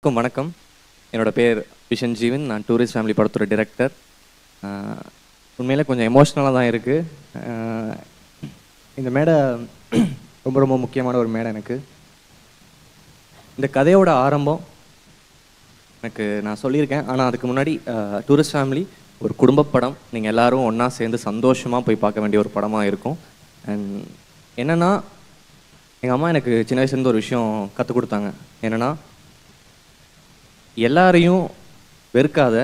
வணக்கம். என்னோட பேர் விஷன் ஜீவன். நான் டூரிஸ்ட் ஃபேமிலி படத்தோட டிரெக்டர். உண்மையிலே கொஞ்சம் எமோஷ்னலாக தான் இருக்குது. இந்த மேடை ரொம்ப ரொம்ப முக்கியமான ஒரு மேடை எனக்கு. இந்த கதையோட ஆரம்பம் எனக்கு நான் சொல்லியிருக்கேன். ஆனால் அதுக்கு முன்னாடி டூரிஸ்ட் ஃபேமிலி ஒரு குடும்ப படம். நீங்கள் எல்லோரும் ஒன்றா சேர்ந்து சந்தோஷமாக போய் பார்க்க வேண்டிய ஒரு படமாக இருக்கும். அண்ட் என்னென்னா, எங்கள் அம்மா எனக்கு சின்ன வயசுலேருந்து ஒரு விஷயம் கற்றுக் கொடுத்தாங்க. என்னென்னா, எல்லாரையும் வெறுக்காத,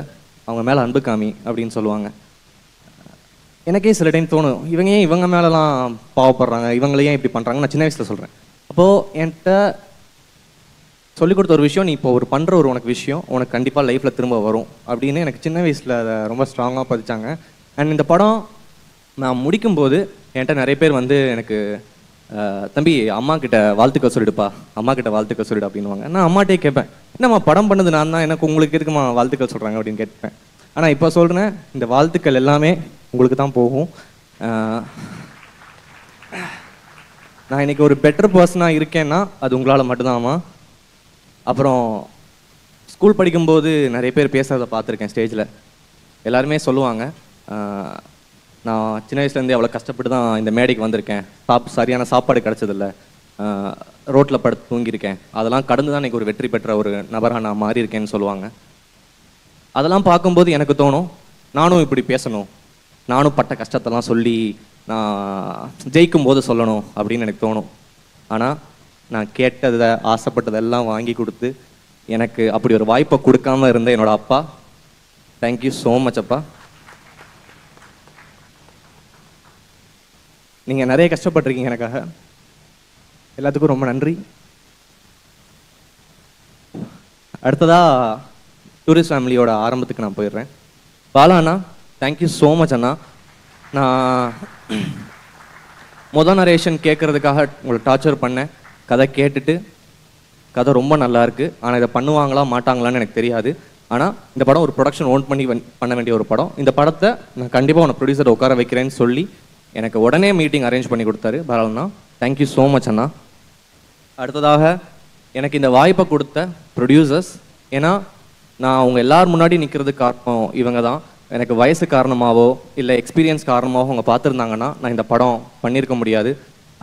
அவங்க மேலே அன்பு காமி அப்படின்னு சொல்லுவாங்க. எனக்கே சில டைம் தோணும், இவங்க ஏன் இவங்க மேலெலாம் பாவப்படுறாங்க, இவங்களே ஏன் இப்படி பண்ணுறாங்க. நான் சின்ன வயசில் சொல்கிறேன். அப்போது என்கிட்ட சொல்லிக் கொடுத்த ஒரு விஷயம், நீ இப்போ ஒரு பண்ணுற ஒரு உனக்கு விஷயம் உனக்கு கண்டிப்பாக லைஃப்பில் திரும்ப வரும் அப்படின்னு எனக்கு சின்ன வயசில் அதை ரொம்ப ஸ்ட்ராங்காக பதிச்சாங்க. அண்ட் இந்த படம் நான் முடிக்கும்போது என்கிட்ட நிறைய பேர் வந்து எனக்கு, தம்பி அம்மா கிட்ட வாழ்த்துக்கள் சொல்லிடுப்பா, அம்மா கிட்ட வாழ்த்துக்கள் சொல்லிடு அப்படின்வாங்க. நான் அம்மாட்டே கேட்பேன், என்னம்மா படம் பண்ணது நான் தான், எனக்கு உங்களுக்கு எதுக்குமா வாழ்த்துக்கள் சொல்கிறாங்க அப்படின்னு கேட்பேன். ஆனால் இப்போ சொல்கிறேன், இந்த வாழ்த்துக்கள் எல்லாமே உங்களுக்கு தான் போகும். நான் இன்னைக்கு ஒரு பெட்டர் பர்சனாக இருக்கேன்னா அது உங்களால் மட்டும்தான்மா. அப்புறம் ஸ்கூல் படிக்கும்போது நிறைய பேர் பேசுகிறத பார்த்துருக்கேன் ஸ்டேஜில். எல்லாருமே சொல்லுவாங்க, நான் சின்ன வயசுலேருந்தே அவ்வளோ கஷ்டப்பட்டு தான் இந்த மேடைக்கு வந்திருக்கேன், சரியான சாப்பாடு கிடச்சதில்ல, ரோட்டில் படுத்து தூங்கியிருக்கேன், அதெல்லாம் கடந்து தான் இன்றைக்கி ஒரு வெற்றி பெற்ற ஒரு நபராக நான் மாறி இருக்கேன்னு சொல்லுவாங்க. அதெல்லாம் பார்க்கும்போது எனக்கு தோணும், நானும் இப்படி பேசணும், நானும் பட்ட கஷ்டத்தெல்லாம் சொல்லி நான் ஜெயிக்கும் போது சொல்லணும் அப்படின்னு எனக்கு தோணும். ஆனால் நான் கேட்டதை ஆசைப்பட்டதெல்லாம் வாங்கி கொடுத்து எனக்கு அப்படி ஒரு வாய்ப்பை கொடுக்காம இருந்த என்னோடய அப்பா, தேங்க்யூ ஸோ மச் அப்பா. நீங்கள் நிறைய கஷ்டப்பட்டிருக்கீங்க எனக்காக, எல்லாத்துக்கும் ரொம்ப நன்றி. அடுத்ததாக டூரிஸ்ட் ஃபேமிலியோட ஆரம்பத்துக்கு நான் போயிடுறேன். பாலா அண்ணா, தேங்க்யூ ஸோ மச் அண்ணா. நான் மொதல் நரேஷன் கேட்குறதுக்காக உங்களை டார்ச்சர் பண்ணேன். கதை கேட்டுட்டு கதை ரொம்ப நல்லா இருக்குது, ஆனால் இதை பண்ணுவாங்களா மாட்டாங்களான்னு எனக்கு தெரியாது. ஆனால் இந்த படம் ஒரு ப்ரொடக்ஷன் ஓன் பண்ண வேண்டிய ஒரு படம். இந்த படத்தை நான் கண்டிப்பாக உன்னை ப்ரொடியூசரை உட்கார வைக்கிறேன்னு சொல்லி எனக்கு உடனே மீட்டிங் அரேஞ்ச் பண்ணி கொடுத்தாரு பாலண்ணா. தேங்க்யூ ஸோ மச் அண்ணா. அடுத்ததாக எனக்கு இந்த வாய்ப்பை கொடுத்த ப்ரொடியூசர்ஸ், ஏன்னா நான் அவங்க எல்லார் முன்னாடி நிற்கிறதுக்கு காரணம் இவங்க தான். எனக்கு வயசு காரணமாகவோ இல்லை எக்ஸ்பீரியன்ஸ் காரணமாகவோ அவங்க பார்த்துருந்தாங்கன்னா நான் இந்த படம் பண்ணியிருக்க முடியாது.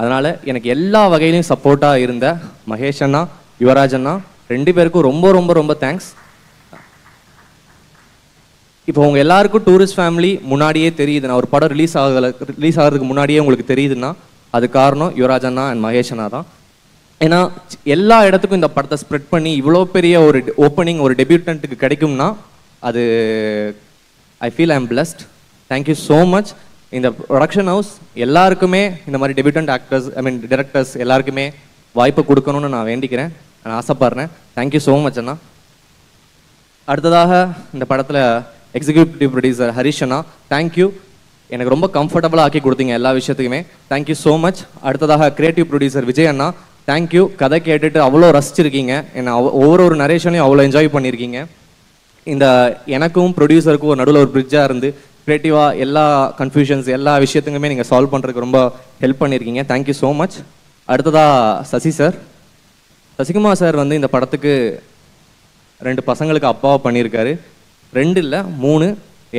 அதனால் எனக்கு எல்லா வகையிலையும் சப்போர்ட்டாக இருந்த மகேஷ் அண்ணா, யுவராஜ் அண்ணா, ரெண்டு பேருக்கும் ரொம்ப ரொம்ப ரொம்ப தேங்க்ஸ். இப்போ உங்கள் எல்லாருக்கும் டூரிஸ்ட் ஃபேமிலி முன்னாடியே தெரியுது, நான் ஒரு படம் ரிலீஸ் ஆகிறதுக்கு முன்னாடியே உங்களுக்கு தெரியுதுன்னா அது காரணம் யுவராஜ் அண்ணா அண்ட் மகேஷ் அண்ணா தான். ஏன்னா எல்லா இடத்துக்கும் இந்த படத்தை ஸ்ப்ரெட் பண்ணி இவ்வளோ பெரிய ஒரு ஓப்பனிங் ஒரு டெபியூட்டன்ட்டுக்கு கிடைக்கும்னா அது I feel I am blessed. Thank you so much. இந்த ப்ரொடக்ஷன் ஹவுஸ் எல்லாருக்குமே இந்த மாதிரி டெபியூட்டன்ட் ஆக்டர்ஸ் டிரெக்டர்ஸ் எல்லாருக்குமே வாய்ப்பு கொடுக்கணும்னு நான் வேண்டிக்கிறேன், நான் ஆசைப்படுறேன். தேங்க்யூ ஸோ மச் அண்ணா. அடுத்ததாக இந்த படத்தில் எக்ஸிக்யூட்டிவ் ப்ரொடியூசர் ஹரிஷ் அண்ணா, தேங்க்யூ. எனக்கு ரொம்ப கம்ஃபர்டபுளாக ஆக்கி கொடுத்தீங்க எல்லா விஷயத்துக்குமே, தேங்க்யூ ஸோ மச். அடுத்ததாக கிரியேட்டிவ் ப்ரொடியூசர் விஜய் அண்ணா, தேங்க்யூ. கதை கேட்டுட்டு அவ்வளோ ரசிச்சிருக்கீங்க, என்னை ஒவ்வொரு நரேஷனையும் அவ்வளோ என்ஜாய் பண்ணியிருக்கீங்க. இந்த எனக்கும் ப்ரொடியூசருக்கும் ஒரு நடுவில் ஒரு பிரிட்ஜாக இருந்து க்ரியேட்டிவாக எல்லா கன்ஃபியூஷன்ஸ் எல்லா விஷயத்துக்குமே நீங்கள் சால்வ் பண்ணுறதுக்கு ரொம்ப ஹெல்ப் பண்ணியிருக்கீங்க, தேங்க்யூ ஸோ மச். அடுத்ததாக சசி சார், சசிகுமார் சார் வந்து இந்த படத்துக்கு 2 பசங்களுக்கு அப்பாவை பண்ணியிருக்காரு. 2 இல்லை 3,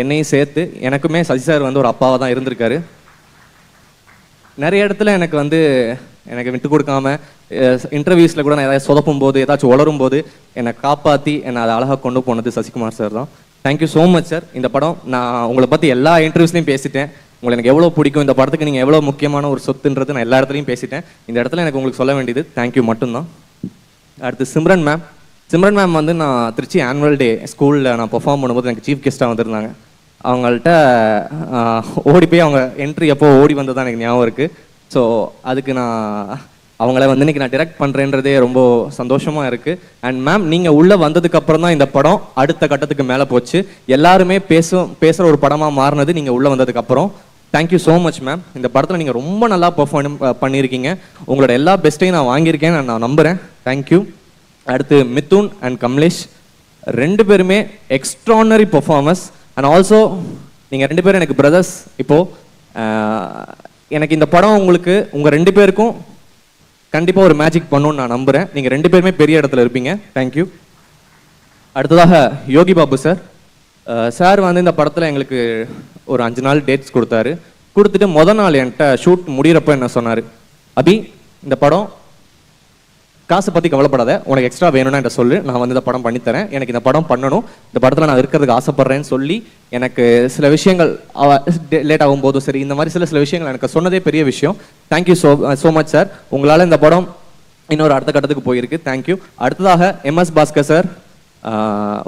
என்னையும் சேர்த்து. எனக்குமே சசி சார் வந்து ஒரு அப்பாவாக தான் இருந்திருக்காரு. நிறைய இடத்துல எனக்கு விட்டு கொடுக்காம இன்டர்வியூஸில் கூட நான் ஏதாவது சொதப்பும் போது ஏதாச்சும் உளரும் போது என்னை காப்பாற்றி என்னை அதை அழகாக கொண்டு போனது சசிகுமார் சார் தான். Thank you so much sir. இந்த படம் நான் உங்களை பற்றி எல்லா இன்டர்வியூஸ்லையும் பேசிட்டேன். உங்களை எனக்கு எவ்வளோ பிடிக்கும், இந்த படத்துக்கு நீங்கள் எவ்வளோ முக்கியமான ஒரு சொத்துன்றது நான் எல்லா இடத்துலையும் பேசிட்டேன். இந்த இடத்துல எனக்கு உங்களுக்கு சொல்ல வேண்டியது தேங்க்யூ மட்டும்தான். அடுத்து சிம்ரன் மேம். சிம்ரன் மேம் வந்து நான் திருச்சி ஆனுவல் டே ஸ்கூலில் நான் பெர்ஃபார்ம் பண்ணும்போது எனக்கு சீஃப் கெஸ்ட்டாக வந்திருந்தாங்க. அவங்கள்ட்ட ஓடி போய் அவங்க என்ட்ரி அப்போ ஓடி வந்தது தான் எனக்கு ஞாபகம் இருக்குது. ஸோ அதுக்கு நான் அவங்கள வந்து இன்றைக்கி நான் டிரெக்ட் பண்ணுறேன்றதே ரொம்ப சந்தோஷமாக இருக்குது. அண்ட் மேம், நீங்கள் உள்ளே வந்ததுக்கப்புறம் தான் இந்த படம் அடுத்த கட்டத்துக்கு மேலே போச்சு. எல்லாருமே பேசுகிற ஒரு படமாக மாறினது நீங்கள் உள்ளே வந்ததுக்கப்புறம். Thank you so much ma'am. இந்த படத்தில் நீங்கள் ரொம்ப நல்லா பெர்ஃபார்ம் பண்ணியிருக்கீங்க. உங்களோட எல்லா பெஸ்ட்டையும் நான் வாங்கியிருக்கேன்னு நான் நம்புகிறேன். தேங்க்யூ. அடுத்து மிதுன் அண்ட் கமலேஷ், 2 பேருமே எக்ஸ்ட்ரானரி பெர்ஃபார்மன்ஸ். அண்ட் ஆல்சோ நீங்கள் 2 பேரும் எனக்கு பிரதர்ஸ். இப்போது எனக்கு இந்த படம் உங்களுக்கு உங்கள் 2 பேருக்கும் கண்டிப்பாக ஒரு மேஜிக் பண்ணணும்னு நான் நம்புகிறேன். நீங்கள் 2 பேருமே பெரிய இடத்துல இருப்பீங்க. தேங்க்யூ. அடுத்ததாக யோகி பாபு சார். சார் வந்து இந்த படத்தில் எங்களுக்கு ஒரு 5 நாள் டேட்ஸ் கொடுத்தாரு. கொடுத்துட்டு முதல் நாள் என்கிட்ட ஷூட் முடிகிறப்ப என்ன சொன்னார், அபி இந்த படம் காசை பற்றி கவலைப்படாத, உனக்கு எக்ஸ்ட்ரா வேணும்னா என்கிட்ட சொல்லு, நான் வந்து இந்த படம் பண்ணித்தரேன், எனக்கு இந்த படம் பண்ணணும், இந்த படத்தில் நான் இருக்கிறதுக்கு ஆசைப்பட்றேன்னு சொல்லி எனக்கு சில விஷயங்கள் லேட் ஆகும்போதும் சரி இந்த மாதிரி சில விஷயங்கள் எனக்கு சொன்னதே பெரிய விஷயம். Thank you so much sir. உங்களால் இந்த படம் இன்னொரு அடுத்த கட்டத்துக்கு போயிருக்கு. தேங்க்யூ. அடுத்ததாக MS பாஸ்கர் சார்.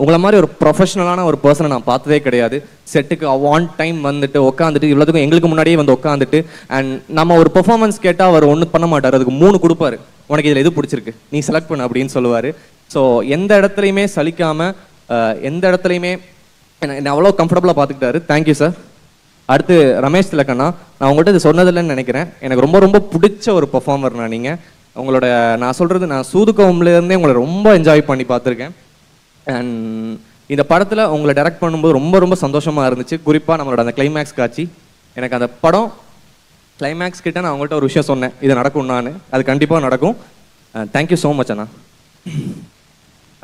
உங்களை மாதிரி ஒரு ப்ரொஃபஷனலான ஒரு பர்சனை நான் பார்த்ததே கிடையாது. செட்டுக்கு ஆன் டைம் வந்துட்டு உட்காந்துட்டு இவ்வளோத்துக்கும் எங்களுக்கு முன்னாடியே வந்து உட்காந்துட்டு அண்ட் நம்ம ஒரு பெர்ஃபார்மன்ஸ் கேட்டால் அவர் ஒன்றும் பண்ண மாட்டார், அதுக்கு 3 கொடுப்பாரு. உனக்கு இதில் எது பிடிச்சிருக்கு நீ செலக்ட் பண்ணு அப்படின்னு சொல்லுவார். ஸோ எந்த இடத்துலையுமே சலிக்காமல் எந்த இடத்துலையுமே என்னை அவ்வளோ கம்ஃபர்டபுளாக பார்த்துக்கிட்டாரு. Thank you sir. அடுத்து ரமேஷ் திலக்கண்ணா. நான் உங்கள்கிட்ட இது சொன்னதில்லைன்னு நினைக்கிறேன். எனக்கு ரொம்ப ரொம்ப பிடிச்ச ஒரு பெர்ஃபார்மர் நான். நீங்கள் உங்களோட நான் சொல்கிறது நான் சூதுகவும்லேருந்தே உங்களை ரொம்ப என்ஜாய் பண்ணி பார்த்துருக்கேன். அண்ட் இந்த படத்தில் உங்களை டைரக்ட் பண்ணும்போது ரொம்ப ரொம்ப சந்தோஷமாக இருந்துச்சு. குறிப்பாக நம்மளோட அந்த கிளைமேக்ஸ் காட்சி. எனக்கு அந்த படம் கிளைமேக்ஸ் கிட்ட நான் உங்கள்கிட்ட ஒரு விஷயம் சொன்னேன், இது நடக்கும், நான் அது கண்டிப்பாக நடக்கும். தேங்க்யூ ஸோ மச் அண்ணா.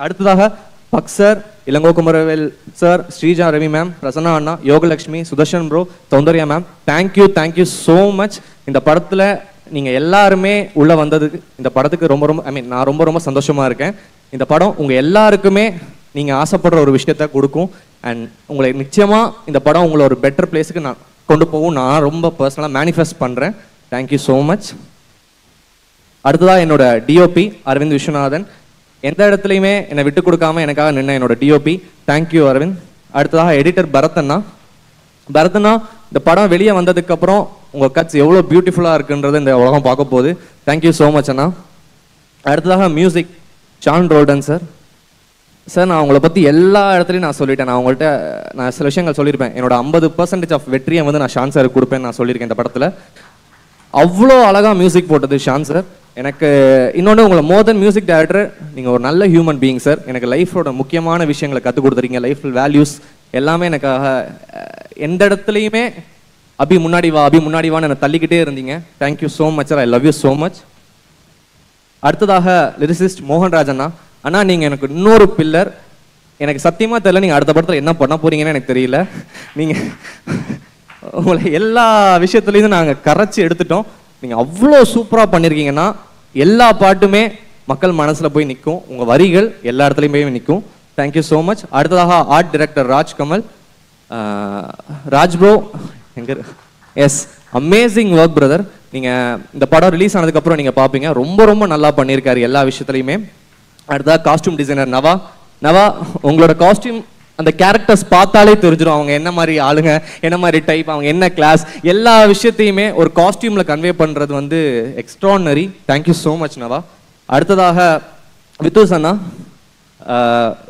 அடுத்ததாக பக் sir, Ilango Kumaravel sir, Sreeja Ravi ma'am, Prasanna அண்ணா, Yogalakshmi, Sudharshan bro, Soundarya ma'am, thank you so much. இந்த படத்தில் நீங்கள் எல்லாருமே உள்ளே வந்ததுக்கு இந்த படத்துக்கு ரொம்ப ரொம்ப நான் ரொம்ப ரொம்ப சந்தோஷமாக இருக்கேன். இந்த படம் உங்கள் எல்லாருக்குமே நீங்கள் ஆசைப்படுற ஒரு விஷயத்த கொடுக்கும். அண்ட் உங்களை நிச்சயமாக இந்த படம் உங்களை ஒரு பெட்டர் பிளேஸுக்கு நான் கொண்டு போகும் நான் ரொம்ப பர்சனலாக மேனிஃபெஸ்ட் பண்ணுறேன். Thank you so much. அடுத்ததாக என்னோட டிஓபி அரவிந்த் விஸ்வநாதன். எந்த இடத்துலையுமே என்னை விட்டு கொடுக்காம எனக்காக நின்ன என்னோட டிஓபி. தேங்க்யூ அரவிந்த். அடுத்ததாக எடிட்டர் பரதண்ணா. இந்த படம் வெளியே வந்ததுக்கப்புறம் உங்கள் கட்ஸ் எவ்வளோ பியூட்டிஃபுல்லாக இருக்குன்றது இந்த உலகம் பார்க்க போகுது. தேங்க்யூ ஸோ மச் அண்ணா. அடுத்ததாக மியூசிக் ஷான் ரோல்டன் சார். நான் உங்களை பற்றி எல்லா இடத்துலையும் நான் சொல்லிட்டேன். நான் சில விஷயங்கள் சொல்லியிருப்பேன். என்னோட 50% ஆஃப் வெற்றியை வந்து நான் ஷான் சாருக்கு கொடுப்பேன்னு நான் சொல்லியிருக்கேன். இந்த படத்தில் அவ்வளோ அழகாக மியூசிக் போட்டது ஷான் சார். எனக்கு இன்னொன்று, உங்களை மோர் தென் மியூசிக் டைரக்டர், நீங்கள் ஒரு நல்ல ஹியூமன் பீயிங் சார். எனக்கு லைஃபோட முக்கியமான விஷயங்களை கற்றுக் கொடுத்துருக்கீங்க. லைஃப் வேல்யூஸ் எல்லாமே எனக்காக எந்த இடத்துலையுமே அபி முன்னாடி வான்னு என்னை தள்ளிக்கிட்டே இருந்தீங்க. Thank you so much sir. I love you so much. அடுத்ததாக லிரிசிஸ்ட் மோகன்ராஜ் அண்ணா. அண்ணா நீங்கள் எனக்கு இன்னொரு பில்லர். எனக்கு சத்தியமாக தெரியல நீங்கள் அடுத்த படத்தில் என்ன பண்ண போறீங்கன்னு எனக்கு தெரியல. நீங்கள் உங்களை எல்லா விஷயத்துலேயும் நாங்கள் கரைச்சி எடுத்துட்டோம். நீங்கள் அவ்வளோ சூப்பராக பண்ணியிருக்கீங்கன்னா எல்லா பாட்டுமே மக்கள் மனசில் போய் நிற்கும். உங்கள் வரிகள் எல்லா இடத்துலையும் போய் நிற்கும். Thank you so much. அடுத்ததாக art director Rajkamal. Raj bro எங்க? Yes, amazing work brother. நீங்கள் இந்த படம் ரிலீஸ் ஆனதுக்கப்புறம் நீங்கள் பார்ப்பீங்க. ரொம்ப ரொம்ப நல்லா பண்ணியிருக்காரு எல்லா விஷயத்துலையுமே. அடுத்ததாக காஸ்டியூம் டிசைனர் நவா. உங்களோட காஸ்டியூம் அந்த கேரக்டர்ஸ் பார்த்தாலே தெரிஞ்சிடும் அவங்க என்ன மாதிரி ஆளுங்க, என்ன மாதிரி டைப், அவங்க என்ன கிளாஸ், எல்லா விஷயத்தையுமே ஒரு காஸ்டியூமில் கன்வே பண்ணுறது வந்து extraordinary. Thank you so much Nava. அடுத்ததாக வித்தூஸ் அண்ணா.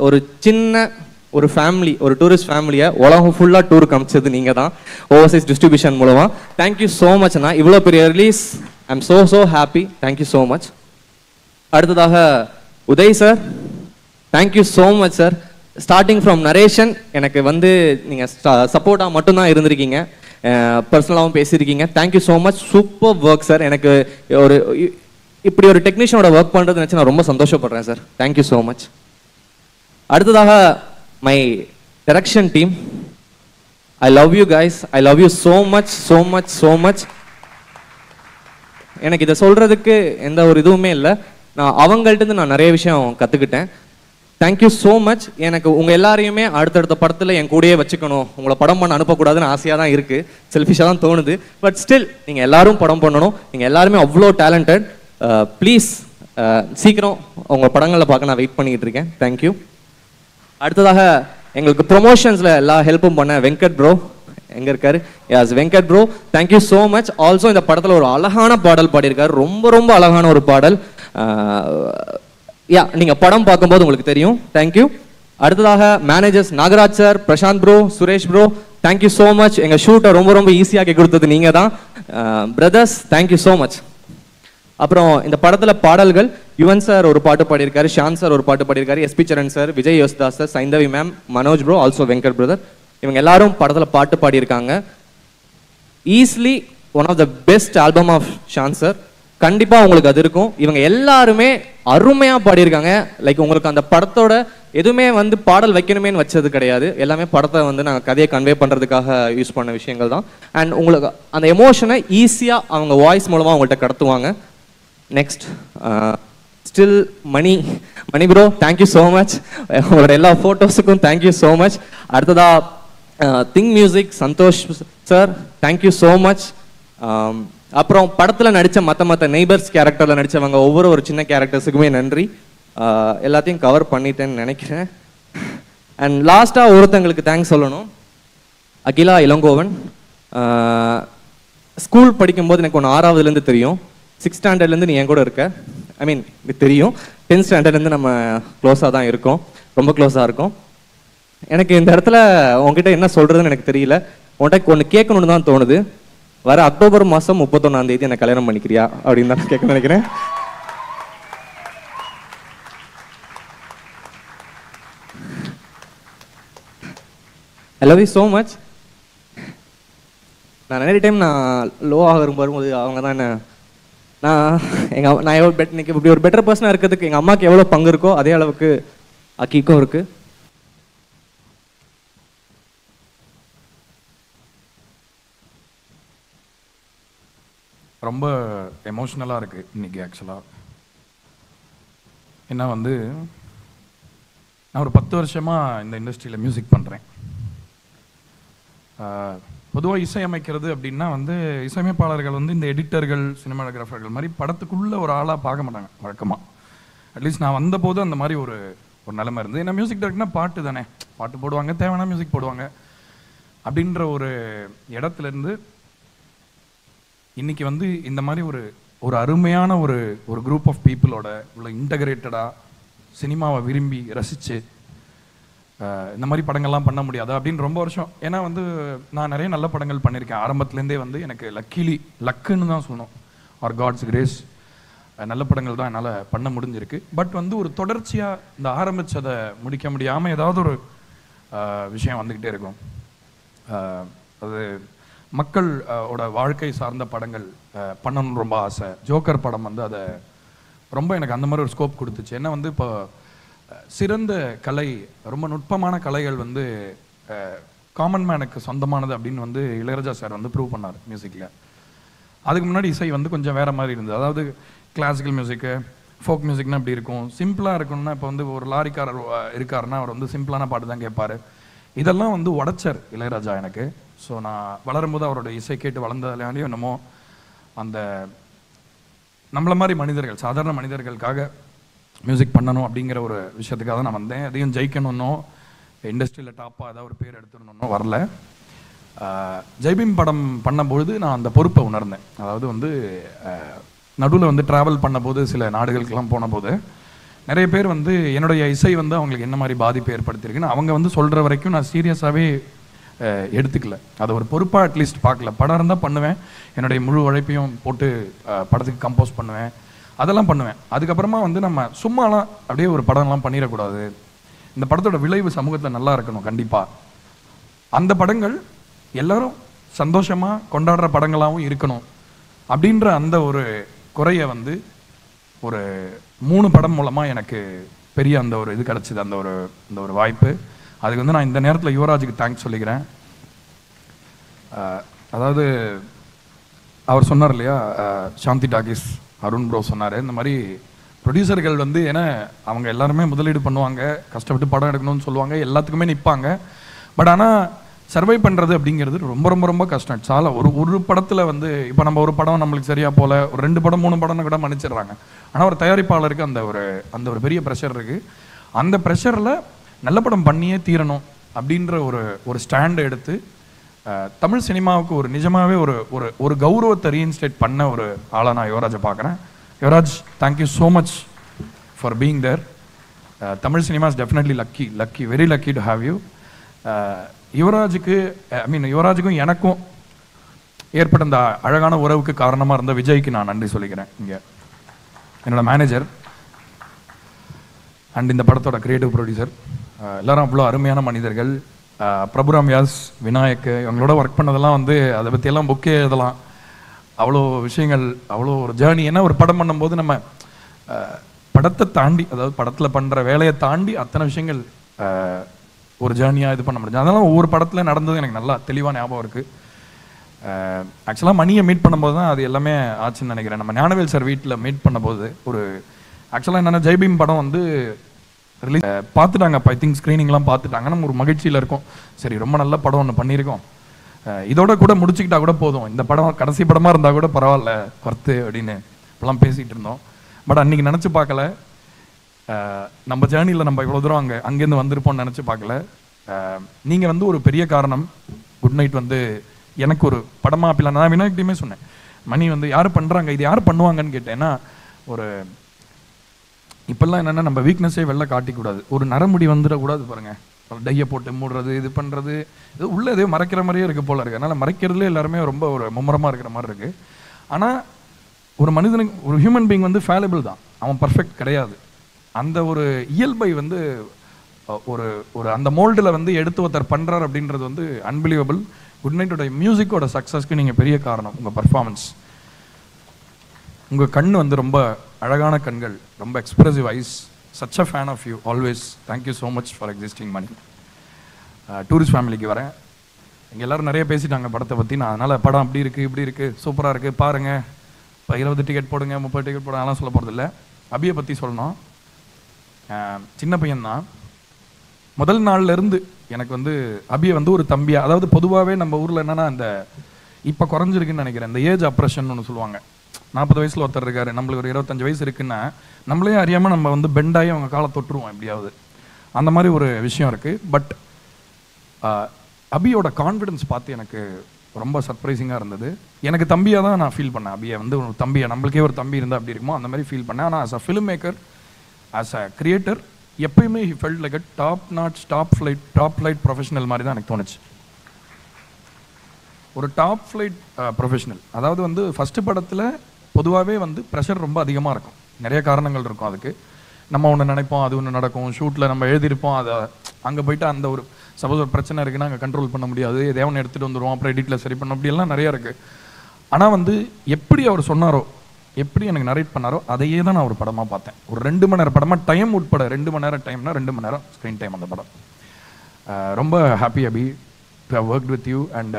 ஒரு சின்ன ஒரு ஃபேமிலி, ஒரு டூரிஸ்ட் ஃபேமிலியை உலகம் ஃபுல்லாக டூர் காமிச்சது நீங்கள் தான், ஓவர்சீஸ் டிஸ்ட்ரிபியூஷன் மூலமாக. தேங்க்யூ ஸோ மச் அண்ணா. இவ்வளோ பெரிய release, I am so happy. Thank you so much. அடுத்ததாக Uday sir. Thank you so much sir. Starting from narration எனக்கு வந்து நீங்கள் சப்போர்ட்டாக மட்டும்தான் இருந்திருக்கீங்க, பர்சனலாகவும் பேசியிருக்கீங்க. Thank you so much. Super work sir. எனக்கு ஒரு இப்படி ஒரு டெக்னீஷியனோட ஒர்க் பண்ணுறது நினச்சி நான் ரொம்ப சந்தோஷப்படுறேன் சார். Thank you so much. அடுத்ததாக my direction team. I love you guys. I love you so much. எனக்கு இதை சொல்கிறதுக்கு எந்த ஒரு இதுவுமே இல்லை. நான் அவங்கள்ட்ட நான் நிறைய விஷயம் கற்றுக்கிட்டேன். Thank you so much. எனக்கு உங்கள் எல்லாரையுமே அடுத்தடுத்த படத்தில் என் கூடயே வச்சுக்கணும், உங்களை படம் பண்ண அனுப்பக்கூடாதுன்னு ஆசையாக தான் இருக்குது, செல்ஃபிஷாக தான் தோணுது. பட் ஸ்டில் நீங்கள் எல்லாரும் படம் பண்ணணும். நீங்கள் எல்லாருமே அவ்வளோ டேலண்டட். ப்ளீஸ் சீக்கிரம் உங்கள் படங்களில் பார்க்க நான் வெயிட் பண்ணிக்கிட்டு இருக்கேன். தேங்க்யூ. அடுத்ததாக எங்களுக்கு ப்ரொமோஷன்ஸில் எல்லா ஹெல்ப்பும் பண்ண வெங்கட் ப்ரோ எங்கே இருக்காரு? Yes Venkat bro. Thank you so much. Also இந்த படத்தில் ஒரு அழகான பாடல் பாடியிருக்காரு, ரொம்ப அழகான ஒரு பாடல். நீங்கள் படம் பார்க்கும்போது உங்களுக்கு தெரியும். தேங்க்யூ. அடுத்ததாக managers Nagaraj sir, Prashanth bro, Suresh bro, thank you so much. எங்கள் ஷூட்டை ரொம்ப ஈஸியாக்கி கொடுத்தது நீங்கள் தான். Brothers, thank you so much. அப்புறம் இந்த படத்தில் பாடல்கள் யுவன் சார் ஒரு பாட்டு பாடியிருக்காரு, ஷான் சார் ஒரு பாட்டு பாடியிருக்காரு, SP Charan sir, Vijay Yesudas sir, Saindhavi ma'am, Manoj bro, also Venkat brother, இவங்க எல்லாரும் படத்தில் பாட்டு பாடியிருக்காங்க. Easily one of the best album of Sean sir. கண்டிப்பாக உங்களுக்கு அது இருக்கும். இவங்க எல்லாருமே அருமையாக பாடியிருக்காங்க. லைக் உங்களுக்கு அந்த படத்தோட எதுவுமே வந்து பாடல் வைக்கணுமேனு வச்சது கிடையாது. எல்லாமே படத்தை வந்து நாங்கள் கதையை கன்வே பண்ணுறதுக்காக யூஸ் பண்ண விஷயங்கள் தான். அண்ட் உங்களுக்கு அந்த எமோஷனை ஈஸியாக அவங்க வாய்ஸ் மூலமாக அவங்கள்ட்ட கடத்துவாங்க. Next still Mani bro, thank you so much. உங்களோட எல்லா ஃபோட்டோஸுக்கும் தேங்க்யூ ஸோ மச். அடுத்ததா Think Music Santhosh sir, thank you so much. அப்புறம் படத்தில் நடித்த மற்ற நெய்பர்ஸ் கேரக்டரில் நடித்தவங்க ஒரு சின்ன கேரக்டர்ஸுக்குமே நன்றி. எல்லாத்தையும் கவர் பண்ணிட்டேன்னு நினைக்கிறேன். அண்ட் லாஸ்ட்டாக ஒருத்தங்களுக்கு தேங்க்ஸ் சொல்லணும். அகிலா இளங்கோவன். ஸ்கூல் படிக்கும்போது எனக்கு ஒன்று 6வதுலேருந்து தெரியும். 6th ஸ்டாண்டர்ட்லேருந்து நீ என் கூட இருக்க. ஐ மீன் இது தெரியும். 10th ஸ்டாண்டர்ட்லேருந்து நம்ம க்ளோஸாக தான் இருக்கோம், ரொம்ப க்ளோஸாக இருக்கோம். எனக்கு இந்த இடத்துல உங்ககிட்ட என்ன சொல்கிறதுன்னு எனக்கு தெரியல. உன்கிட்ட ஒன்று கேட்கணுன்னு தான் தோணுது. வர அக்டோபர் மாதம் 31ஆம் தேதி என்னை கல்யாணம் பண்ணிக்கிறியா அப்படின்னு தான் கேட்க நினைக்கிறேன். ஐ லவ் யூ ஸோ மச். நான் நிறைய டைம் நான் லோவாக வரும்போது அவங்க தான் என்ன நான் இன்னைக்கு இப்படி ஒரு பெட்டர் பர்சனாக இருக்கிறதுக்கு எங்கள் அம்மாவுக்கு எவ்வளோ பங்கு இருக்கோ அதே அளவுக்கு அக்கிக்கும் இருக்கு. ரொம்ப எமோஷ்னலாக இருக்குது இன்னைக்கு. ஆக்சுவலாக ஏன்னா வந்து நான் ஒரு 10 வருஷமாக இந்த இண்டஸ்ட்ரியில் மியூசிக் பண்ணுறேன். பொதுவாக இசையமைக்கிறது அப்படின்னா வந்து இசையமைப்பாளர்கள் வந்து இந்த எடிட்டர்கள், சினிமாட்டோகிராஃபர்கள் மாதிரி படத்துக்குள்ளே ஒரு ஆளாக பார்க்க மாட்டாங்க வழக்கமாக. அட்லீஸ்ட் நான் வந்தபோது அந்த மாதிரி ஒரு நிலைமை இருந்து, ஏன்னா மியூசிக் டைரக்டர்னா பாட்டு தானே, பாட்டு போடுவாங்க, தேவையான மியூசிக் போடுவாங்க அப்படின்ற ஒரு இடத்துலேருந்து இன்னைக்கு வந்து இந்த மாதிரி ஒரு அருமையான ஒரு குரூப் ஆஃப் பீப்புளோட உள்ள இன்டகிரேட்டடாக சினிமாவை விரும்பி ரசித்து இந்த மாதிரி படங்கள்லாம் பண்ண முடியாது அப்படின்னு ரொம்ப வருஷம். ஏன்னா வந்து நான் நிறைய நல்ல படங்கள் பண்ணியிருக்கேன் ஆரம்பத்துலேருந்தே. வந்து எனக்கு லக்குன்னு தான் சொல்லணும், ஆர் காட்ஸ் கிரேஸ், நல்ல படங்கள் தான் என்னால் பண்ண முடிஞ்சிருக்கு. பட் வந்து ஒரு தொடர்ச்சியாக இந்த ஆரம்பித்ததை முடிக்க முடியாமல் ஏதாவது ஒரு விஷயம் வந்துக்கிட்டே இருக்கும். அது மக்கள் ஓட வாழ்க்கை சார்ந்த படங்கள் பண்ணணும்னு ரொம்ப ஆசை. ஜோக்கர் படம் வந்து அதை ரொம்ப எனக்கு அந்த மாதிரி ஒரு ஸ்கோப் கொடுத்துச்சு. ஏன்னா வந்து இப்போ சிறந்த கலை, ரொம்ப நுட்பமான கலைகள் வந்து காமன் மேனுக்கு சொந்தமானது அப்படின்னு வந்து இளையராஜா சார் வந்து ப்ரூவ் பண்ணார் மியூசிக்கில். அதுக்கு முன்னாடி இசை வந்து கொஞ்சம் வேறு மாதிரி இருந்தது. அதாவது கிளாசிக்கல் மியூசிக்கு, ஃபோக் மியூசிக்னா இப்படி இருக்கும், சிம்பிளாக இருக்கணும்னா இப்போ வந்து ஒரு லாரிக்காரர் இருக்காருன்னா அவர் வந்து சிம்பிளான பாட்டு தான் கேட்பார். இதெல்லாம் வந்து உடைச்சர் இளையராஜா எனக்கு. ஸோ நான் வளரும்போது அவரோட இசை கேட்டு வளர்ந்ததுலையும் என்னமோ அந்த நம்மள மாதிரி மனிதர்கள், சாதாரண மனிதர்களுக்காக மியூசிக் பண்ணணும் அப்படிங்கிற ஒரு விஷயத்துக்காக தான் நான் வந்தேன். அதையும் ஜெயிக்கணுன்னோ இண்டஸ்ட்ரியில் டாப்பாக ஏதாவது ஒரு பேர் எடுத்துடணுன்னோ வரல. ஜெய்பீம் படம் பண்ணும்பொழுது நான் அந்த பொறுப்பை உணர்ந்தேன். அதாவது வந்து நடுவில் வந்து ட்ராவல் பண்ணும்போது சில நாடுகளுக்கெல்லாம் போன போது நிறைய பேர் வந்து என்னுடைய இசை வந்து அவங்களுக்கு என்ன மாதிரி பாதிப்பு ஏற்படுத்தியிருக்குன்னு அவங்க வந்து சொல்கிற வரைக்கும் நான் சீரியஸாகவே எடுத்துக்கல. அதை ஒரு பொறுப்பாக அட்லீஸ்ட் பார்க்கல. படம் இருந்தால் பண்ணுவேன், என்னுடைய முழு உழைப்பையும் போட்டு படத்துக்கு கம்போஸ் பண்ணுவேன், அதெல்லாம் பண்ணுவேன். அதுக்கப்புறமா வந்து நம்ம சும்மாலாம் அப்படியே ஒரு படம்லாம் பண்ணிடக்கூடாது, இந்த படத்தோட விளைவு சமூகத்தில் நல்லா இருக்கணும் கண்டிப்பாக. அந்த படங்கள் எல்லாரும் சந்தோஷமாக கொண்டாடுற படங்களாகவும் இருக்கணும் அப்படின்ற அந்த ஒரு குறையை வந்து ஒரு 3 படம் மூலமாக எனக்கு பெரிய அந்த ஒரு இது கிடச்சிது, அந்த ஒரு வாய்ப்பு. அதுக்கு வந்து நான் இந்த நேரத்தில் யுவராஜுக்கு தேங்க்ஸ் சொல்லிக்கிறேன். அதாவது அவர் சொன்னார் இல்லையா, சாந்தி டாகிஸ் அருண் ப்ரோ சொன்னார், இந்த மாதிரி ப்ரொடியூசர்கள் வந்து ஏன்னா அவங்க எல்லாருமே முதலீடு பண்ணுவாங்க, கஷ்டப்பட்டு படம் எடுக்கணும்னு சொல்லுவாங்க, எல்லாத்துக்குமே நிற்பாங்க. பட் ஆனால் சர்வை பண்ணுறது அப்படிங்கிறது ரொம்ப ரொம்ப ரொம்ப கஷ்டம். சால ஒரு படத்தில் வந்து இப்போ நம்ம ஒரு படம் நம்மளுக்கு சரியாக போல, ஒரு 2 படம் 3 படம்னு கூட மன்னிச்சிடுறாங்க. ஆனால் ஒரு தயாரிப்பாளருக்கு அந்த ஒரு பெரிய ப்ரெஷர் இருக்குது. அந்த ப்ரெஷரில் நல்ல படம் பண்ணியே தீரணும் அப்படின்ற ஒரு ஸ்டாண்டை எடுத்து தமிழ் சினிமாவுக்கு ஒரு நிஜமாகவே ஒரு கௌரவத்தை ரீஇன்ஸ்டேட் பண்ண ஒரு ஆளாக நான் யுவராஜை பார்க்குறேன். Yuvaraj, thank you so much for being there. Tamil cinema is definitely lucky very lucky to have you. யுவராஜுக்கும் எனக்கும் ஏற்பட்ட அந்த அழகான உறவுக்கு காரணமாக இருந்த விஜய்க்கு நான் நன்றி சொல்லிக்கிறேன். இங்கே என்னோட மேனேஜர் அண்ட் இந்த படத்தோட கிரியேட்டிவ் ப்ரொடியூசர் எல்லாரும் அவ்வளோ அருமையான மனிதர்கள். பிரபுராம் வியாஸ், விநாயக், இவங்களோட ஒர்க் பண்ணதெல்லாம் வந்து அதை பற்றியெல்லாம் புக்கே எழுதலாம். அவ்வளோ விஷயங்கள், அவ்வளோ ஒரு ஜேர்னி. ஏன்னா ஒரு படம் பண்ணும்போது நம்ம படத்தை தாண்டி, அதாவது படத்தில் பண்ணுற வேலையை தாண்டி அத்தனை விஷயங்கள் ஒரு ஜேர்னியாக இது பண்ண முடியும். அதனால ஒவ்வொரு படத்தில் நடந்தது எனக்கு நல்லா தெளிவாக ஞாபகம் இருக்குது. ஆக்சுவலாக மணியை மீட் பண்ணும்போது தான் அது எல்லாமே ஆச்சுன்னு நினைக்கிறேன். நம்ம ஞானவேல் சார் வீட்டில் மீட் பண்ணும்போது ஒரு ஆக்சுவலாக என்னென்னா ஜெய்பீம் படம் வந்து ரிலீஸ் பார்த்துட்டாங்க. அப்போ ஐ திங்க் ஸ்க்ரீனிங்லாம் பார்த்துட்டாங்க. நம்ம ஒரு மகிழ்ச்சியில் இருக்கோம், சரி ரொம்ப நல்ல படம் ஒன்று பண்ணியிருக்கோம், இதோட கூட முடிச்சுக்கிட்டா கூட போதும், இந்த படம் கடைசி படமாக இருந்தால் கூட பரவாயில்ல வர்த்து அப்படின்னு இப்பெல்லாம் பேசிகிட்டு இருந்தோம். பட் அன்றைக்கி நினச்சி பார்க்கல, நம்ம ஜேர்னியில் நம்ம இவ்வளோ தூரம் அங்கேருந்து வந்திருப்போம்னு நினச்சி பார்க்கல. நீங்கள் வந்து ஒரு பெரிய காரணம். குட் நைட் வந்து எனக்கு ஒரு படமாக அப்படி நான் விநாயகத்தையுமே சொன்னேன், மணி வந்து யார் பண்ணுறாங்க, இது யார் பண்ணுவாங்கன்னு கேட்டேன். ஏன்னா ஒரு இப்போல்லாம் என்னென்னா நம்ம வீக்னஸே வெளில காட்டிக்கூடாது, ஒரு நரமுடி வந்துடக்கூடாது பாருங்கள், டையை போட்டு மூடுறது, இது பண்ணுறது, இது உள்ளே எதையோ மறைக்கிற மாதிரியே இருக்குது போல இருக்குது. அதனால் மறைக்கிறதுலே எல்லாருமே ரொம்ப ஒரு மும்முரமாக இருக்கிற மாதிரி இருக்குது. ஆனால் ஒரு மனிதனுக்கு, ஒரு ஹியூமன் பீயிங் வந்து ஃபேலபிள் தான், அவன் பர்ஃபெக்ட் கிடையாது. அந்த ஒரு இயல்பை வந்து ஒரு ஒரு அந்த மோல்டில் வந்து எடுத்து ஒருத்தர் பண்ணுறார் அப்படின்றது வந்து அன்பிலீவபிள். குட் நைட்டோட மியூசிக்கோட சக்ஸஸ்க்கு நீங்கள் பெரிய காரணம், உங்கள் பர்ஃபார்மன்ஸ். உங்கள் கண் வந்து ரொம்ப அழகான கண்கள், ரொம்ப expressive eyes. Such a fan of you always. Thank you so much for existing மணி. டூரிஸ்ட் ஃபேமிலிக்கு வரேன். இங்கே எல்லோரும் நிறைய பேசிட்டாங்க படத்தை பற்றி. நான் அதனால் படம் அப்படி இருக்குது இப்படி இருக்குது சூப்பராக இருக்குது பாருங்கள், இப்போ 20 டிக்கெட் போடுங்க 30 டிக்கெட் போடுங்க அதெல்லாம் சொல்ல போகிறதில்ல. அபியை பற்றி சொல்லணும். சின்ன பையன்தான். முதல் நாள்லேருந்து எனக்கு வந்து அபியை வந்து ஒரு தம்பியாக, அதாவது பொதுவாகவே நம்ம ஊரில் என்னென்னா இந்த இப்போ குறைஞ்சிருக்குன்னு நினைக்கிறேன், இந்த ஏஜ் அப்ரெஷன் ஒன்று சொல்லுவாங்க. 40 வயசில் ஒருத்தர் இருக்காரு, நம்மளுக்கு ஒரு 25 வயசு இருக்குன்னா நம்மளே அறியாமல் நம்ம வந்து பெண்டாகி அவங்க காலை தொட்டுருவோம் எப்படியாவது. அந்த மாதிரி ஒரு விஷயம் இருக்குது. பட் அபியோட கான்ஃபிடன்ஸ் பார்த்து எனக்கு ரொம்ப சர்ப்ரைசிங்காக இருந்தது. எனக்கு தம்பியாக தான் நான் ஃபீல் பண்ணேன். அபியை வந்து ஒரு தம்பியை, நம்மளுக்கே ஒரு தம்பி இருந்தால் அப்படி இருக்குமோ அந்த மாதிரி ஃபீல் பண்ணேன். ஆனால் as a film maker, as a creator எப்பயுமே he felt like a top flight professional மாதிரி தான் எனக்கு தோணுச்சு. ஒரு டாப் ஃப்ளைட் ப்ரொஃபஷனல். அதாவது வந்து ஃபஸ்ட்டு படத்தில் பொதுவாகவே வந்து ப்ரெஷர் ரொம்ப அதிகமாக இருக்கும், நிறைய காரணங்கள் இருக்கும் அதுக்கு. நம்ம ஒன்று நினைப்போம், அது ஒன்று நடக்கும். ஷூட்டில் நம்ம எழுதியிருப்போம், அதை அங்கே போயிட்டு அந்த ஒரு சப்போஸ் ஒரு பிரச்சனை இருக்குன்னா அங்கே கண்ட்ரோல் பண்ண முடியாது, எதையோ ஒன்று எடுத்துகிட்டு வந்துடுவோம், அப்புறம் எடிட்டில் சரி பண்ண, அப்படியெல்லாம் நிறையா இருக்குது. ஆனால் வந்து எப்படி அவர் சொன்னாரோ, எப்படி எனக்கு நரேட் பண்ணாரோ அதையே தான் நான் ஒரு படமாக பார்த்தேன். ஒரு 2 மணி நேரம் படமாக, டைம் உட்பட 2 மணி நேரம் டைம்னா 2 மணி நேரம் ஸ்க்ரீன் டைம் அந்த படம். ரொம்ப happy Abhi to have worked with you. And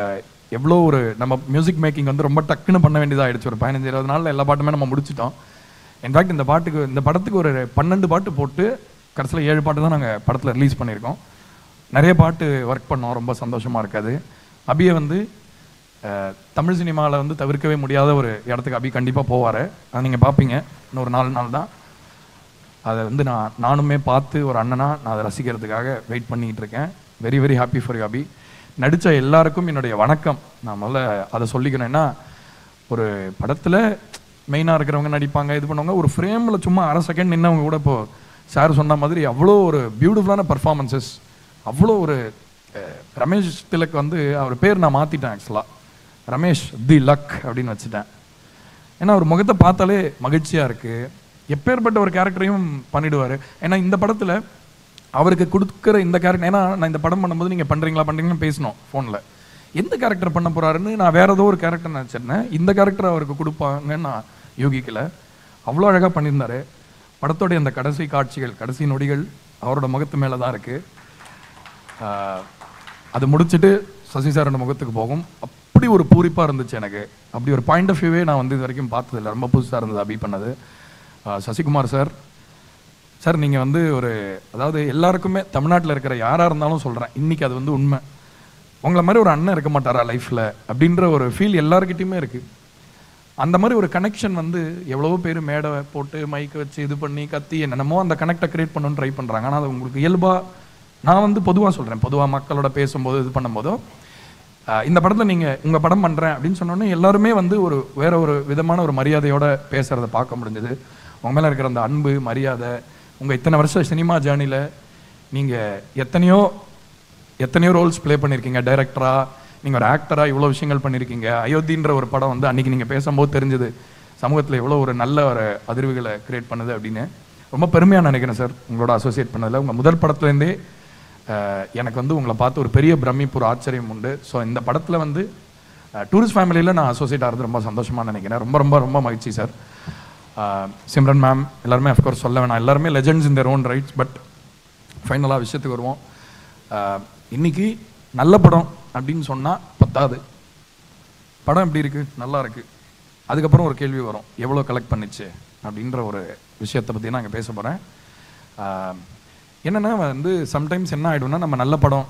எவ்வளோ ஒரு நம்ம மியூசிக் மேக்கிங் வந்து ரொம்ப டக்குன்னு பண்ண வேண்டியதாக ஆகிடுச்சு. ஒரு 15-20 நாளில் எல்லா பாட்டுமே நம்ம முடிச்சிட்டோம். இன்ஃபேக்ட் இந்த படத்துக்கு ஒரு 12 பாட்டு போட்டு கடைசியில் 7 பாட்டு தான் நாங்கள் படத்தில் ரிலீஸ் பண்ணியிருக்கோம். நிறைய பாட்டு ஒர்க் பண்ணோம், ரொம்ப சந்தோஷமாக இருக்காது. அபியை வந்து தமிழ் சினிமாவில் வந்து தவிர்க்கவே முடியாத ஒரு இடத்துக்கு அபி கண்டிப்பாக போவார். அதை நீங்கள் பார்ப்பீங்க. இன்னொரு 4 நாள் தான். அதை வந்து நானுமே பார்த்து ஒரு அண்ணனாக நான் அதை ரசிக்கிறதுக்காக வெயிட் பண்ணிக்கிட்டு இருக்கேன். Very very happy for you Abhi. நடித்த எல்லாருக்கும் என்னுடைய வணக்கம். நான் முதல்ல அதை சொல்லிக்கிறேன். ஏன்னா ஒரு படத்தில் மெயினாக இருக்கிறவங்க நடிப்பாங்க, இது பண்ணுவாங்க, ஒரு ஃப்ரேமில் சும்மா அரை செகண்ட் நின்னவங்க கூட இப்போ சார் சொன்ன மாதிரி அவ்வளோ ஒரு பியூட்டிஃபுல்லான பர்ஃபார்மன்ஸஸ். அவ்வளோ ஒரு ரமேஷ் திலக் வந்து அவர் பேர் நான் மாற்றிட்டேன். ஆக்சுவலாக ரமேஷ் தி லக் அப்படின்னு வச்சுட்டேன். ஏன்னா அவர் முகத்தை பார்த்தாலே மகிழ்ச்சியாக இருக்குது. எப்பேற்பட்ட ஒரு கேரக்டரையும் பண்ணிவிடுவார். ஏன்னா இந்த படத்தில் அவருக்கு கொடுக்குற இந்த கேரக்டர், ஏன்னா நான் இந்த படம் பண்ணும்போது நீங்கள் பண்ணுறீங்கன்னு பேசணும் ஃபோனில். எந்த கேரக்டர் பண்ண போகிறாருன்னு நான் வேறு ஏதோ ஒரு கேரக்டர் நினச்சிருந்தேன். இந்த கேரக்டர் அவருக்கு கொடுப்பாங்கன்னு நான் யோகிக்கலை. அவ்வளோ அழகாக பண்ணியிருந்தார். படத்தோடைய அந்த கடைசி காட்சிகள், கடைசி நொடிகள் அவரோட முகத்து மேலே தான் இருக்குது. அது முடிச்சுட்டு சசி சாரோட முகத்துக்கு போகும். அப்படி ஒரு பூரிப்பாக இருந்துச்சு எனக்கு. அப்படி ஒரு பாயிண்ட் ஆஃப் வியூவே நான் வந்து இது வரைக்கும் பார்த்ததில்லை. ரொம்ப புதுசாக இருந்தது அபி பண்ணது. சசிகுமார் சார், நீங்கள் வந்து ஒரு, அதாவது எல்லாருக்குமே தமிழ்நாட்டில் இருக்கிற யாராக இருந்தாலும் சொல்கிறேன், இன்றைக்கி அது வந்து உண்மை. உங்களை மாதிரி ஒரு அண்ணன் இருக்க மாட்டாரா லைஃப்பில் அப்படின்ற ஒரு ஃபீல் எல்லாருக்கிட்டையுமே இருக்குது. அந்த மாதிரி ஒரு கனெக்ஷன் வந்து எவ்வளவோ பேர் மேடை போட்டு மைக்கை வச்சு இது பண்ணி கத்தி என்னென்னமோ அந்த கனெக்டை க்ரியேட் பண்ணணும்னு ட்ரை பண்ணுறாங்க. ஆனால் அது உங்களுக்கு இயல்பாக, நான் வந்து பொதுவாக சொல்கிறேன், பொதுவாக மக்களோட பேசும்போது இது பண்ணும்போதோ, இந்த படத்தில் நீங்கள் உங்கள் படம் பண்ணுறேன் அப்படின்னு சொன்னோன்னே எல்லாருமே வந்து ஒரு வேற ஒரு விதமான ஒரு மரியாதையோடு பேசுகிறத பார்க்க முடிஞ்சது. உங்கள் மேலே இருக்கிற அந்த அன்பு, மரியாதை, உங்கள் இத்தனை வருஷம் சினிமா ஜேர்னியில் நீங்கள் எத்தனையோ ரோல்ஸ் ப்ளே பண்ணியிருக்கீங்க. டைரக்டராக, நீங்கள் ஒரு ஆக்டராக இவ்வளோ விஷயங்கள் பண்ணியிருக்கீங்க. அயோத்தின்ற ஒரு படம் வந்து அன்றைக்கி நீங்கள் பேசும்போது தெரிஞ்சது சமூகத்தில் எவ்வளோ ஒரு நல்ல ஒரு அதிர்வுகளை க்ரியேட் பண்ணுது அப்படின்னு. ரொம்ப பெருமையாக நினைக்கிறேன் சார் உங்களோட அசோசியேட் பண்ணதில். உங்கள் முதல் படத்துலேருந்தே எனக்கு வந்து உங்களை பார்த்து ஒரு பெரிய பிரமிப்பு, ஒரு ஆச்சரியம் உண்டு. ஸோ இந்த படத்தில் வந்து டூரிஸ்ட் ஃபேமிலியில் நான் அசோசியேட் ஆகிறது ரொம்ப சந்தோஷமாக நினைக்கிறேன். ரொம்ப ரொம்ப ரொம்ப மகிழ்ச்சி சார். சிம்ரன் மேம் எல்லாருமே அஃப்கோர்ஸ் சொல்ல வேணாம், எல்லாருமே legends in their own rights. But ஃபைனலாக விஷயத்துக்கு வருவோம். இன்னைக்கு நல்ல படம் அப்படின்னு சொன்னால் பத்தாது. படம் எப்படி இருக்குது, நல்லா இருக்குது. அதுக்கப்புறம் ஒரு கேள்வி வரும், எவ்வளோ கலெக்ட் பண்ணிச்சு அப்படின்ற ஒரு விஷயத்தை பற்றி நான் இங்கே பேச போகிறேன். என்னென்னா வந்து சம்டைம்ஸ் என்ன ஆகிடும்னா, நம்ம நல்ல படம்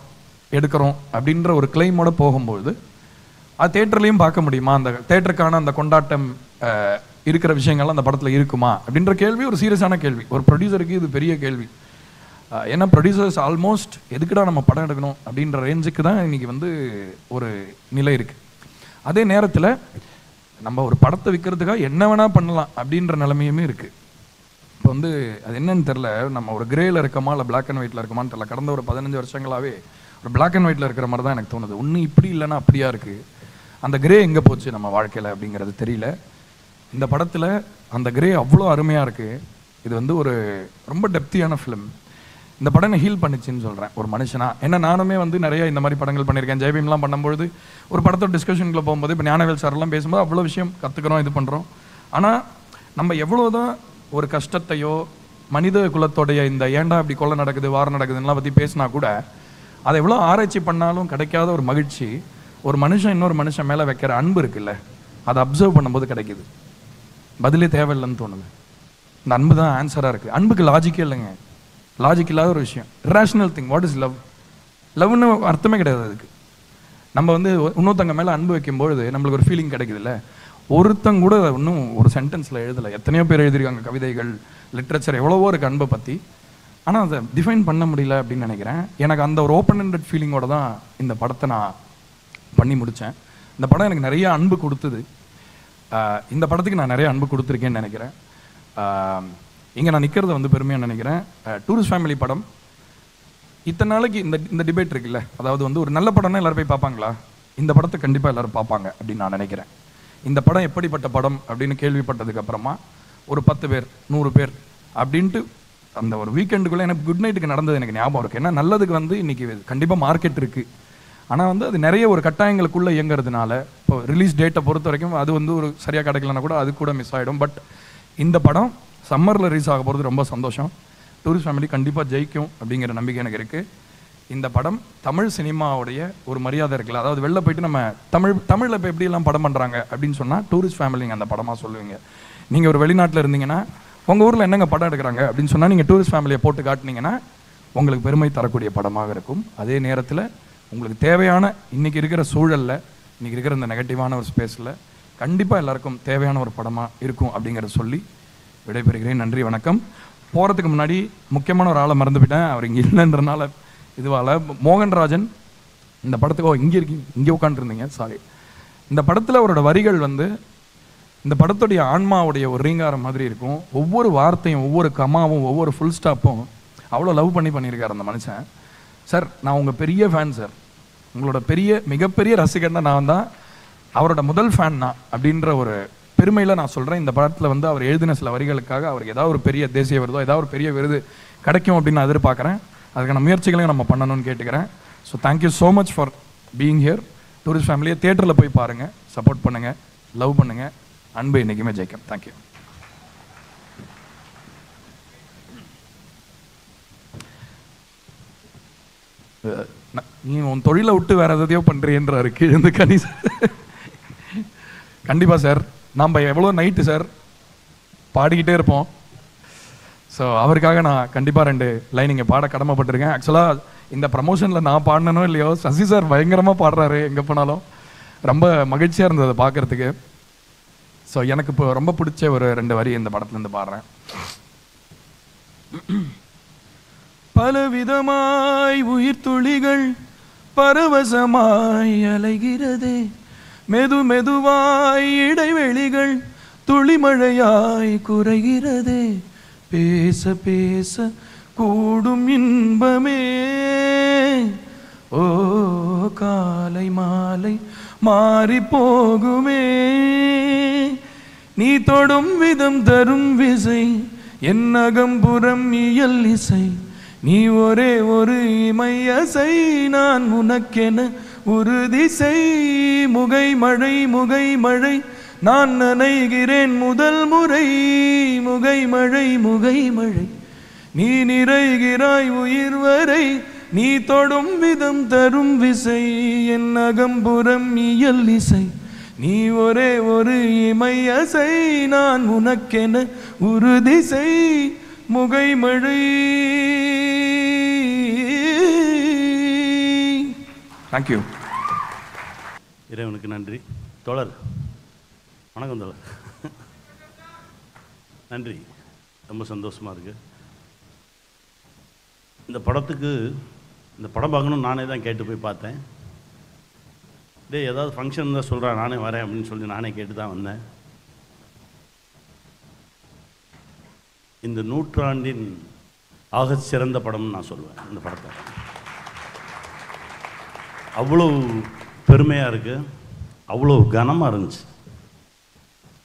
எடுக்கிறோம் அப்படின்ற ஒரு கிளைமோட போகும்போது அது தேட்டர்லேயும் பார்க்க முடியுமா, அந்த தேட்டருக்கான அந்த கொண்டாட்டம் இருக்கிற விஷயங்கள்லாம் அந்த படத்தில் இருக்குமா அப்படின்ற கேள்வி ஒரு சீரியஸான கேள்வி. ஒரு ப்ரொடியூசருக்கு இது பெரிய கேள்வி. ஏன்னா ப்ரொடியூசர்ஸ் ஆல்மோஸ்ட் எதுக்குடா நம்ம படம் எடுக்கணும் அப்படின்ற ரேஞ்சுக்கு தான் இன்றைக்கி வந்து ஒரு நிலை இருக்குது. அதே நேரத்தில் நம்ம ஒரு படத்தை விற்கிறதுக்காக என்ன வேணால் பண்ணலாம் அப்படின்ற நிலைமையுமே இருக்குது. இப்போ வந்து அது என்னன்னு தெரில, நம்ம ஒரு கிரேயில் இருக்கமா இல்லை பிளாக் அண்ட் ஒயிட்டில் இருக்கமான்னு தெரில. கடந்த ஒரு 15 வருஷங்களாகவே ஒரு பிளாக் அண்ட் ஒயிட்டில் இருக்கிற மாதிரி தான் எனக்கு தோணுது. ஒன்றும் இப்படி இல்லைன்னா அப்படியா இருக்குது. அந்த கிரே எங்கே போச்சு நம்ம வாழ்க்கையில் அப்படிங்கிறது தெரியல. இந்த படத்தில் அந்த கிரே அவ்வளோ அருமையாக இருக்குது. இது வந்து ஒரு ரொம்ப டெப்தியான ஃபிலிம். இந்த படம் ஹீல் பண்ணிச்சுன்னு சொல்கிறேன் ஒரு மனுஷனா. ஏன்னா நானுமே வந்து நிறைய இந்த மாதிரி படங்கள் பண்ணியிருக்கேன். ஜெய்பீம்லாம் பண்ணும்பொழுது ஒரு படத்தோட டிஸ்கஷனுக்குள்ள போகும்போது இப்போ ஞானவேல் சார்லாம் பேசும்போது அவ்வளோ விஷயம் கற்றுக்கிறோம், இது பண்ணுறோம். ஆனால் நம்ம எவ்வளோதான் ஒரு கஷ்டத்தையோ மனித குலத்தோடைய இந்த ஏண்டா இப்படி கொலை நடக்குது வாரம் நடக்குதுன்னெலாம் பற்றி பேசினா கூட அதை எவ்வளோ ஆராய்ச்சி பண்ணாலும் கிடைக்காத ஒரு மகிழ்ச்சி ஒரு மனுஷன் இன்னொரு மனுஷன் மேலே வைக்கிற அன்பு இருக்குல்ல, அதை அப்சர்வ் பண்ணும்போது கிடைக்குது. பதிலே தேவையில்லைன்னு தோணுது. இந்த அன்பு தான் ஆன்சராக இருக்குது. அன்புக்கு லாஜிக்கே இல்லைங்க, லாஜிக் இல்லாத ஒரு விஷயம். Irrational thing. What is love? லவ்னு அர்த்தமே கிடையாது அதுக்கு. நம்ம வந்து இன்னொருத்தங்க மேலே அன்பு வைக்கும்பொழுது நம்மளுக்கு ஒரு ஃபீலிங் கிடைக்குதுல்ல. ஒருத்தங்க கூட இன்னும் ஒரு சென்டென்ஸில் எழுதலை. எத்தனையோ பேர் எழுதியிருக்காங்க கவிதைகள், லிட்ரேச்சர், எவ்வளவோ இருக்குது அன்பை பற்றி. ஆனால் அதை டிஃபைன் பண்ண முடியல அப்படின்னு நினைக்கிறேன். எனக்கு அந்த ஒரு ஓப்பன் ஹெண்டட் ஃபீலிங்கோட தான் இந்த படத்தை நான் பண்ணி முடித்தேன். இந்த படம் எனக்கு நிறைய அன்பு கொடுத்தது. இந்த படத்துக்கு நான் நிறைய அன்பு கொடுத்துருக்கேன்னு நினைக்கிறேன். இங்கே நான் நிற்கிறத வந்து பெருமையாக நினைக்கிறேன். டூரிஸ்ட் ஃபேமிலி படம் இத்தனை நாளைக்கு இந்த டிபேட் இருக்குல்ல, அதாவது வந்து ஒரு நல்ல படம்னா எல்லோரும் போய் பார்ப்பாங்களா? இந்த படத்தை கண்டிப்பாக எல்லோரும் பார்ப்பாங்க அப்படின்னு நான் நினைக்கிறேன். இந்த படம் எப்படிப்பட்ட படம் அப்படின்னு கேள்விப்பட்டதுக்கு அப்புறமா ஒரு 10 பேர் 100 பேர் அப்படின்ட்டு அந்த ஒரு வீக்கெண்டுக்குள்ளே எனக்கு குட் நைட்டுக்கு நடந்தது எனக்கு ஞாபகம் இருக்குது. ஏன்னா நல்லதுக்கு வந்து இன்றைக்கி கண்டிப்பாக மார்க்கெட் இருக்குது. ஆனால் வந்து அது நிறைய ஒரு கட்டாயங்களுக்குள்ளே இயங்குறதுனால இப்போ ரிலீஸ் டேட்டை பொறுத்த வரைக்கும் அது வந்து ஒரு சரியாக கிடைக்கலன்னா கூட அது கூட மிஸ் ஆகிடும். பட் இந்த படம் சம்மரில் ரிலீஸ் ஆக போகிறது ரொம்ப சந்தோஷம். டூரிஸ்ட் ஃபேமிலி கண்டிப்பாக ஜெயிக்கும் அப்படிங்கிற நம்பிக்கை எனக்கு இருக்குது. இந்த படம் தமிழ் சினிமாவுடைய ஒரு மரியாதை இருக்குல்ல, அதாவது வெளில போயிட்டு நம்ம தமிழில் இப்போ எப்படியெல்லாம் படம் பண்ணுறாங்க அப்படின்னு சொன்னால் டூரிஸ்ட் ஃபேமிலிங்க அந்த படமாக சொல்லுவீங்க. நீங்கள் ஒரு வெளிநாட்டில் இருந்தீங்கன்னா உங்கள் ஊரில் என்னங்க படம் எடுக்கிறாங்க அப்படின்னு சொன்னால் நீங்கள் டூரிஸ்ட் ஃபேமிலியை போட்டு காட்டினீங்கன்னா உங்களுக்கு பெருமை தரக்கூடிய படமாக இருக்கும். அதே நேரத்தில் உங்களுக்கு தேவையான இன்றைக்கி இருக்கிற சூழலில், இன்றைக்கி இருக்கிற இந்த நெகட்டிவான ஒரு ஸ்பேஸில் கண்டிப்பாக எல்லாருக்கும் தேவையான ஒரு படமாக இருக்கும் அப்படிங்கிறத சொல்லி விடைபெறுகிறேன். நன்றி, வணக்கம். போகிறதுக்கு முன்னாடி முக்கியமான ஒரு ஆளை மறந்து போயிட்டேன். அவர் இங்கே இல்லைன்றனால இதுவால் மோகன்ராஜன் இந்த படத்துக்கு இங்கே உட்காந்துருந்தீங்க, சாரி. இந்த படத்தில் அவரோட வரிகள் வந்து இந்த படத்துடைய ஆன்மாவுடைய ஒரு ரீங்காரம் மாதிரி இருக்கும். ஒவ்வொரு வார்த்தையும், ஒவ்வொரு கமாவும், ஒவ்வொரு ஃபுல் ஸ்டாப்பும் அவ்வளோ லவ் பண்ணியிருக்கார் அந்த மனுஷன். சார், நான் உங்கள் பெரிய ஃபேன் சார். உங்களோட மிகப்பெரிய ரசிகன்னா நான் தான். அவரோட முதல் ஃபேன் நான் அப்படின்ற ஒரு பெருமையில் நான் சொல்கிறேன். இந்த படத்தில் வந்து அவர் எழுதின சில வரிகளுக்காக அவருக்கு ஏதாவது ஒரு பெரிய தேசிய விருதோ ஏதாவது ஒரு பெரிய விருது கிடைக்கும் அப்படின்னு நான் எதிர்பார்க்குறேன். அதுக்கான முயற்சிகளையும் நம்ம பண்ணணும்னு கேட்டுக்கிறேன். So thank you so much for being here. Tourist ஃபேமிலியை தியேட்டரில் போய் பாருங்கள், சப்போர்ட் பண்ணுங்கள், லவ் பண்ணுங்கள். அன்பு என்றைக்குமே ஜெயிக்கும். தேங்க்யூ. நீ உன் தொழிலை விட்டு வேற எதையோ பண்ணுறேன்றாரு கீழே இருந்து கனி சார். கண்டிப்பாக சார், நம்ம எவ்வளோ நைட்டு சார் பாடிக்கிட்டே இருப்போம். ஸோ அவருக்காக நான் கண்டிப்பாக 2 லைன் இங்கே பாட கடமைப்பட்டிருக்கேன். ஆக்சுவலாக இந்த ப்ரமோஷனில் நான் பாடினனோ இல்லையோ, சசி சார் பயங்கரமாக பாடுறாரு எங்கே போனாலும். ரொம்ப மகிழ்ச்சியாக இருந்தது அதை பார்க்குறதுக்கு. ஸோ எனக்கு இப்போ ரொம்ப பிடிச்ச ஒரு 2 வரி இந்த படத்துலேருந்து பாடுறேன். பலவிதமாய் உயிர் துளிகள் பரவசமாய் அலைகிறதே, மெதுவாய் இடைவெளிகள் துளிமழையாய் குறைகிறதே, பேச பேச கூடும் இன்பமே, ஓ காலை மாலை மாறி போகுமே, நீ தொடும் விதம் தரும் விசை, என் அகம்புறம் இயல் இசை, நீ ஒரே ஒரு இமையசை, நான் உனக்கென ஒரு திசை, முகை மழை நான் நனைகிறேன் முதல் முறை. முகை மழை முகை மழை நீ நிறைகிறாய் உயிர் வரை. நீ தொடும் விதம் தரும் விசை என் அகம்புறம் இயல் இசை. நீ ஒரே ஒரு இமை அசை நான் உனக்கென ஒரு திசை. முகை மழை. தேங்க்யூ. இறைவனுக்கு நன்றி. தோழர் வணக்கம் தோழர். நன்றி, ரொம்ப சந்தோஷமாக இருக்குது. இந்த படம் பார்க்கணும்னு நானே தான் கேட்டு போய் பார்த்தேன். ஏதாவது ஃபங்க்ஷன் தான் சொல்கிறேன் நானே வரேன் அப்படின்னு சொல்லி நானே கேட்டு தான் வந்தேன். இந்த நூற்றாண்டின் ஆக சிறந்த படம்னு நான் சொல்லுவேன் இந்த படத்தை. அவ்வளோ பெருமையாக இருக்குது, அவ்வளோ கனமாக இருந்துச்சு.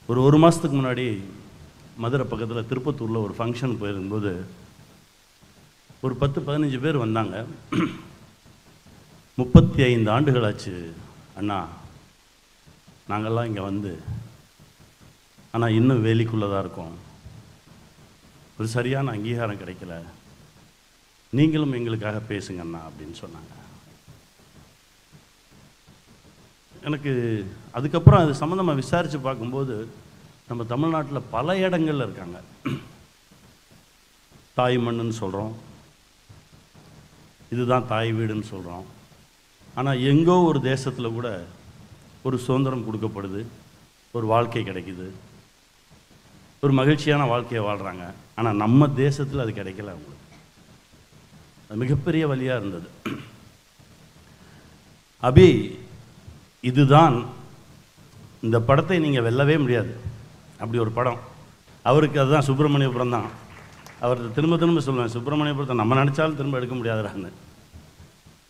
ஒரு மாதத்துக்கு முன்னாடி மதுரை பக்கத்தில் திருப்பத்தூரில் ஒரு ஃபங்க்ஷன் போயிருக்கும்போது ஒரு 10-15 பேர் வந்தாங்க. 35 ஆண்டுகள் ஆச்சு அண்ணா நாங்கள்லாம் இங்கே வந்து, ஆனால் இன்னும் வேலிக்குள்ளே தான் இருக்கோம், ஒரு சரியான அங்கீகாரம் கிடைக்கல, நீங்களும் எங்களுக்காக பேசுங்க அண்ணா அப்படின்னு சொன்னாங்க. எனக்கு அதுக்கப்புறம் அது சம்மந்தமாக விசாரித்து பார்க்கும்போது நம்ம தமிழ்நாட்டில் பல இடங்கள்ல இருக்காங்க. தாய் மண்ணுன்னு சொல்கிறோம், இதுதான் தாய் வீடுன்னு சொல்கிறோம். ஆனால் எங்கோ ஒரு தேசத்தில் கூட ஒரு சுதந்திரம் கொடுக்கப்படுது, ஒரு வாழ்க்கை கிடைக்குது, ஒரு மகிழ்ச்சியான வாழ்க்கையை வாழ்கிறாங்க. ஆனால் நம்ம தேசத்தில் அது கிடைக்கல அவங்களுக்கு. அது மிகப்பெரிய வழியாக இருந்தது. அபி, இதுதான் இந்த படத்தை நீங்கள் வெல்லவே முடியாது. அப்படி ஒரு படம் அவருக்கு. அதுதான் சுப்பிரமணியபுரம் தான். அவர் திரும்ப சொல்லுவேன், சுப்பிரமணியபுரத்தை நம்ம நினச்சாலும் திரும்ப எடுக்க முடியாதுறான்னு.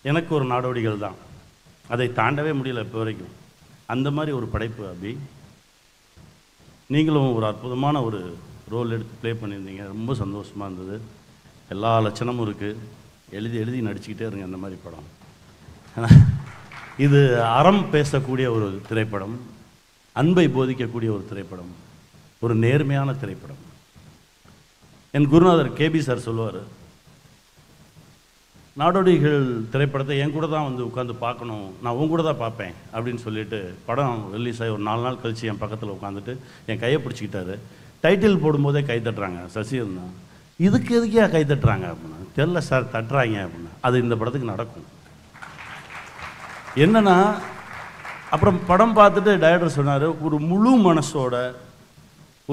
எனக்கு ஒரு நாடோடிகள் தான், அதை தாண்டவே முடியல இப்போ வரைக்கும். அந்த மாதிரி ஒரு படைப்பு அபி. நீங்களும் ஒரு அற்புதமான ஒரு ரோல் எடுத்து ப்ளே பண்ணியிருந்தீங்க, ரொம்ப சந்தோஷமாக இருந்தது. எல்லா லட்சணமும் இருக்குது. எழுதி நடிச்சுக்கிட்டே இருங்க அந்த மாதிரி படம். இது அறம் பேசக்கூடிய ஒரு திரைப்படம், அன்பை போதிக்கக்கூடிய ஒரு திரைப்படம், ஒரு நேர்மையான திரைப்படம். என் குருநாதர் கேபி சார் சொல்லுவார், நாடோடிகள் திரைப்படத்தை என் கூட தான் வந்து உட்காந்து பார்க்கணும், நான் உன் கூட தான் பார்ப்பேன் அப்படின்னு சொல்லிட்டு படம் ரிலீஸ் ஆகி ஒரு 4 நாள் கழித்து என் பக்கத்தில் உட்காந்துட்டு என் கையை பிடிச்சிக்கிட்டாரு. டைட்டில் போடும்போதே கை தட்டுறாங்க. சசி இருந்தான், இதுக்கு எதுக்கே கை தட்டுறாங்க அப்படின்னா, தெரில சார் தட்டுறாங்க அப்படின்னா. அது இந்த படத்துக்கு நடக்கும். என்னன்னா, அப்புறம் படம் பார்த்துட்டு டைரக்டர் சொன்னார், ஒரு முழு மனசோட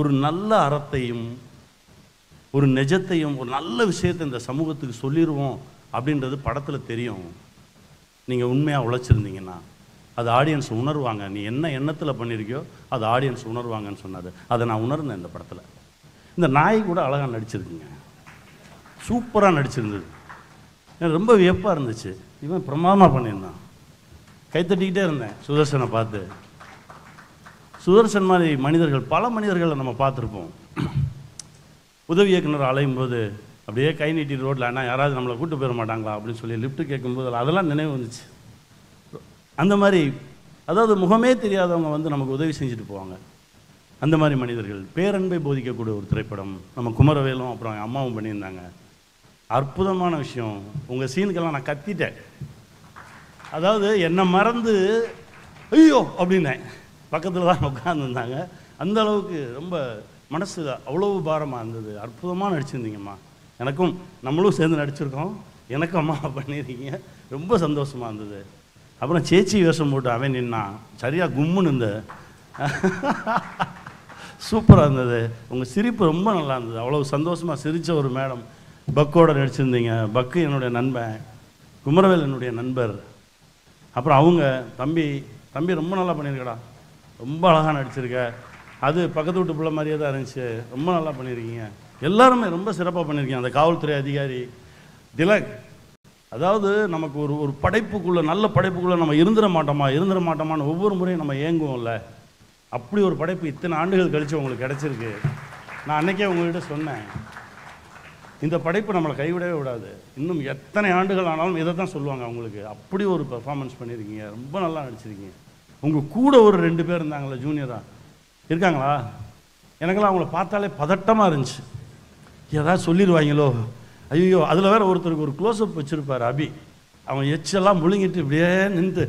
ஒரு நல்ல அறத்தையும் ஒரு நிஜத்தையும் ஒரு நல்ல விஷயத்தை இந்த சமூகத்துக்கு சொல்லிடுவோம் அப்படின்றது படத்தில் தெரியும். நீங்கள் உண்மையாக உழைச்சிருந்தீங்கன்னா அது ஆடியன்ஸ் உணர்வாங்க. நீ என்ன எண்ணத்தில் பண்ணியிருக்கியோ அது ஆடியன்ஸ் உணர்வாங்கன்னு சொன்னார். அதை நான் உணர்ந்தேன் இந்த படத்தில். இந்த நாய் கூட அழகாக நடிச்சிருக்குங்க, சூப்பராக நடிச்சிருந்தது. எனக்கு ரொம்ப வியப்பாக இருந்துச்சு. இவன் பிரமாதமாக பண்ணியிருந்தான். கைத்தட்டிக்கிட்டே இருந்தேன் சுதர்சனை பார்த்து. சுதர்சன் மாதிரி மனிதர்கள், பல மனிதர்களை நம்ம பார்த்துருப்போம். உதவி இயக்குனர் அலையும் போது அப்படியே கை நீட்டி ரோட்டில், அண்ணா யாராவது நம்மளை கூட்டு போயிட மாட்டாங்களா அப்படின்னு சொல்லி லிஃப்ட்டு கேட்கும்போது அதெல்லாம் நினைவு வந்துச்சு. அந்த மாதிரி, அதாவது முகமே தெரியாதவங்க வந்து நமக்கு உதவி செஞ்சுட்டு போவாங்க. அந்த மாதிரி மனிதர்கள். பேரன்பை போதிக்கக்கூடிய ஒரு திரைப்படம். நம்ம குமரவேலும் அப்புறம் என் அம்மாவும் பண்ணியிருந்தாங்க. அற்புதமான விஷயம். உங்கள் சீனுக்கெல்லாம் நான் கத்திட்டேன். அதாவது என்னை மறந்து ஐயோ அப்படின்னேன். பக்கத்தில் தான் உட்காந்துருந்தாங்க. அந்த அளவுக்கு ரொம்ப மனசு அவ்வளவு பாரமாக இருந்தது. அற்புதமாக நடிச்சிருந்தீங்கம்மா. எனக்கும் நம்மளும் சேர்ந்து நடிச்சிருக்கோம். எனக்கும் அம்மா பண்ணியிருக்கீங்க. ரொம்ப சந்தோஷமாக இருந்தது. அப்புறம் சேச்சி வேஷம் போட்டு அவன் நின்னான், சரியாக கும்முன்னு இருந்த சூப்பராக இருந்தது. உங்கள் சிரிப்பு ரொம்ப நல்லா இருந்தது. அவ்வளோ சந்தோஷமாக சிரித்த ஒரு மேடம். பக்கோட நடிச்சிருந்தீங்க. பக்கு என்னுடைய நண்பன், குமரவேல் என்னுடைய நண்பர். அப்புறம் அவங்க தம்பி ரொம்ப நல்லா பண்ணியிருக்கடா, ரொம்ப அழகாக நடிச்சிருக்க. அது பக்கத்து வீட்டு பிள்ளை மாதிரியே தான் இருந்துச்சு. ரொம்ப நல்லா பண்ணியிருக்கீங்க. எல்லாருமே ரொம்ப சிறப்பாக பண்ணியிருக்கீங்க. அந்த காவல்துறை அதிகாரி திலக், அதாவது நமக்கு ஒரு படைப்புக்குள்ளே, நல்ல படைப்புக்குள்ளே நம்ம இருந்துட மாட்டோமான்னு ஒவ்வொரு முறையும் நம்ம ஏங்குவோம்ல. அப்படி ஒரு படைப்பு இத்தனை ஆண்டுகள் கழித்து உங்களுக்கு கிடச்சிருக்கு. நான் அன்றைக்கே உங்கள்கிட்ட சொன்னேன், இந்த படைப்பு நம்மளை கைவிடவே விடாது. இன்னும் எத்தனை ஆண்டுகள் ஆனாலும் இதை தான் சொல்லுவாங்க அவங்களுக்கு. அப்படி ஒரு பெர்ஃபார்மன்ஸ் பண்ணியிருக்கீங்க. ரொம்ப நல்லா நடிச்சிருக்கீங்க. உங்கள் கூட ஒரு 2 பேர் இருந்தாங்களே ஜூனியராக, இருக்காங்களா? எனக்கெல்லாம் அவங்கள பார்த்தாலே பதட்டமாக இருந்துச்சு, ஏதாவது சொல்லிடுவாங்களோ. ஐயோ, அதில் வேற ஒருத்தருக்கு ஒரு க்ளோஸ்அப் வச்சுருப்பார் அபி. அவன் எச்செல்லாம் முழுங்கிட்டு இப்படியே நின்று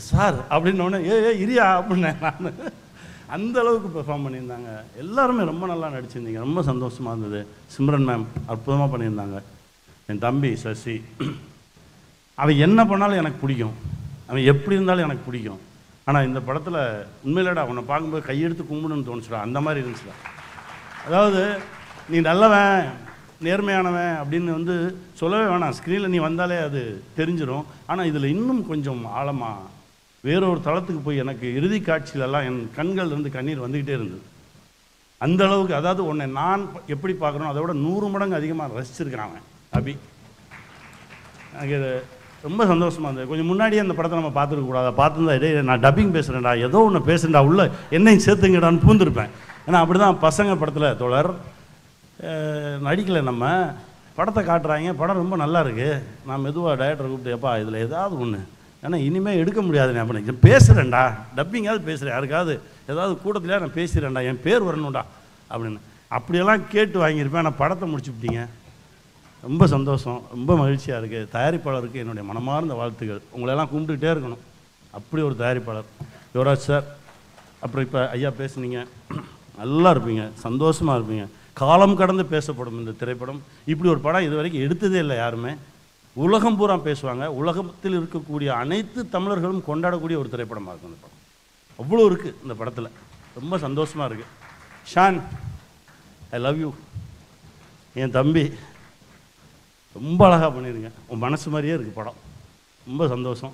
சார் அப்படின்னோடனே ஏ இரியா அப்படின்னேன் நான். அந்த அளவுக்கு பெர்ஃபார்ம் பண்ணியிருந்தாங்க. எல்லாருமே ரொம்ப நல்லா நடிச்சிருந்தீங்க, ரொம்ப சந்தோஷமாக இருந்தது. சிம்ரன் மேம் அற்புதமாக பண்ணியிருந்தாங்க. என் தம்பி சசி, அவன் என்ன பண்ணாலும் எனக்கு பிடிக்கும், அவன் எப்படி இருந்தாலும் எனக்கு பிடிக்கும். ஆனால் இந்த படத்தில் உண்மையிலடா அவனை பார்க்கும்போது கையெடுத்து கும்பிடுன்னு தோணுச்சுடா, அந்த மாதிரி இருந்துச்சுடா. அதாவது நீ நல்லவன் நேர்மையானவன் அப்படின்னு வந்து சொல்லவே வேணாம், ஸ்க்ரீனில் நீ வந்தாலே அது தெரிஞ்சிடும். ஆனால் இதில் இன்னும் கொஞ்சம் ஆழமாக வேறொரு தளத்துக்கு போய் எனக்கு இறுதி காட்சியிலெல்லாம் என் கண்கள் இருந்து கண்ணீர் வந்துக்கிட்டே இருந்தது. அந்த அளவுக்கு, அதாவது உன்னை நான் எப்படி பார்க்குறோம் அதை விட 100 மடங்கு அதிகமாக ரசிச்சிருக்கிறான் அவன் அபி. எனக்கு இது ரொம்ப சந்தோஷமாக இருந்தது. கொஞ்சம் முன்னாடியே அந்த படத்தை நம்ம பார்த்துருக்கக்கூடாது. பார்த்துருந்தா இதே நான் டப்பிங் பேசுகிறேன்டா, ஏதோ ஒன்று பேசுகிறேன்டா, உள்ள என்னையும் சேர்த்துங்கடான்னு பூந்துருப்பேன். ஏன்னா அப்படி தான் பசங்க படத்தில் தோழர் நடிக்கலை. நம்ம படத்தை காட்டுறாங்க, படம் ரொம்ப நல்லா இருக்குது. நான் மெதுவாக டைரக்டரை கூப்பிட்டு, எப்பா இதில் ஏதாவது ஒன்று, ஏன்னா இனிமேல் எடுக்க முடியாதுண்ணே அப்படின்னு பேசுகிறேன்டா, டப்பிங்காவது பேசுகிறேன், யாருக்காவது ஏதாவது கூட்டத்திலே நான் பேசுகிறேன்டா, என் பேர் வரணும்டா அப்படின்னு. அப்படியெல்லாம் கேட்டு வாங்கியிருப்பேன். ஆனால் படத்தை முடிச்சுப்பிட்டீங்க, ரொம்ப சந்தோஷம், ரொம்ப மகிழ்ச்சியாக இருக்குது. தயாரிப்பாளருக்கு என்னுடைய மனமார்ந்த வாழ்த்துக்கள். உங்களெல்லாம் கும்பிட்டுக்கிட்டே இருக்கணும், அப்படி ஒரு தயாரிப்பாளர் யுவராஜ் சார். அப்புறம் இப்போ ஐயா பேசுனீங்க, நல்லா இருப்பீங்க, சந்தோஷமாக இருப்பீங்க. காலம் கடந்து பேசப்படும் இந்த திரைப்படம். இப்படி ஒரு படம் இது வரைக்கும் எடுத்ததே இல்லை யாருமே. உலகம் பூரா பேசுவாங்க, உலகத்தில் இருக்கக்கூடிய அனைத்து தமிழர்களும் கொண்டாடக்கூடிய ஒரு திரைப்படமாக இருக்கும் இந்த படம். அவ்வளோ இருக்குது இந்த படத்தில், ரொம்ப சந்தோஷமாக இருக்குது. ஷான், ஐ லவ் யூ என் தம்பி, ரொம்ப அழகாக பண்ணிடுங்க. உன் மனசு மாதிரியே இருக்குது படம், ரொம்ப சந்தோஷம்.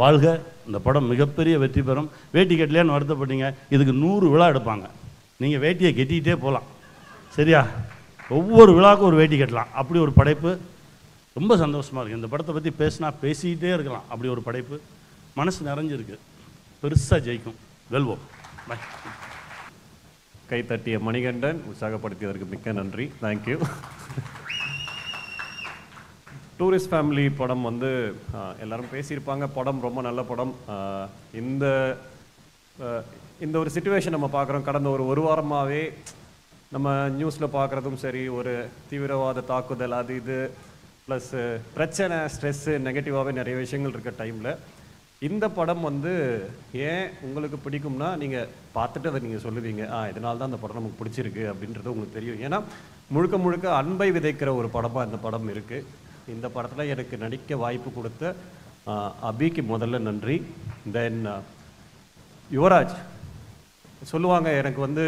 வாழ்க, இந்த படம் மிகப்பெரிய வெற்றி பெறும். வேட்டி கட்டலையான்னு வருத்தப்பட்டீங்க, இதுக்கு 100 விழா எடுப்பாங்க. நீங்கள் வேட்டியை கட்டிக்கிட்டே போகலாம், சரியா? ஒவ்வொரு விழாவுக்கும் ஒரு வேட்டி கட்டலாம், அப்படி ஒரு படைப்பு. ரொம்ப சந்தோஷமாக இருக்குது. இந்த படத்தை பற்றி பேசினா பேசிக்கிட்டே இருக்கலாம், அப்படி ஒரு படைப்பு. மனசு நிறைஞ்சிருக்கு, பெருசாக ஜெயிக்கும், வெல்வோம். பை. கைத்தட்டிய மணிகண்டன் உற்சாகப்படுத்தியதற்கு மிக்க நன்றி, தேங்க்யூ. டூரிஸ்ட் ஃபேமிலி படம் வந்து எல்லாரும் பேசியிருப்பாங்க, படம் ரொம்ப நல்ல படம். இந்த இந்த ஒரு சிச்சுவேஷன் நம்ம பார்க்குறோம். கடந்த ஒரு வாரமாகவே நம்ம நியூஸில் பார்க்குறதும் சரி, ஒரு தீவிரவாத தாக்குதல், அது இது ப்ளஸ் பிரச்சனை, ஸ்ட்ரெஸ்ஸு, நெகட்டிவாகவே நிறைய விஷயங்கள் இருக்க டைமில் இந்த படம் வந்து ஏன் உங்களுக்கு பிடிக்கும்னா, நீங்கள் பார்த்துட்டு அதை நீங்கள் சொல்லுவீங்க, இதனால தான் அந்த படம் நமக்கு பிடிச்சிருக்கு அப்படின்றது உங்களுக்கு தெரியும். ஏன்னா முழுக்க முழுக்க அன்பை விதைக்கிற ஒரு படமாக இந்த படம் இருக்குது. இந்த படத்தில் எனக்கு நடிக்க வாய்ப்பு கொடுத்த அபிக்கு முதல்ல நன்றி. தென் யுவராஜ் சொல்லுவாங்க, எனக்கு வந்து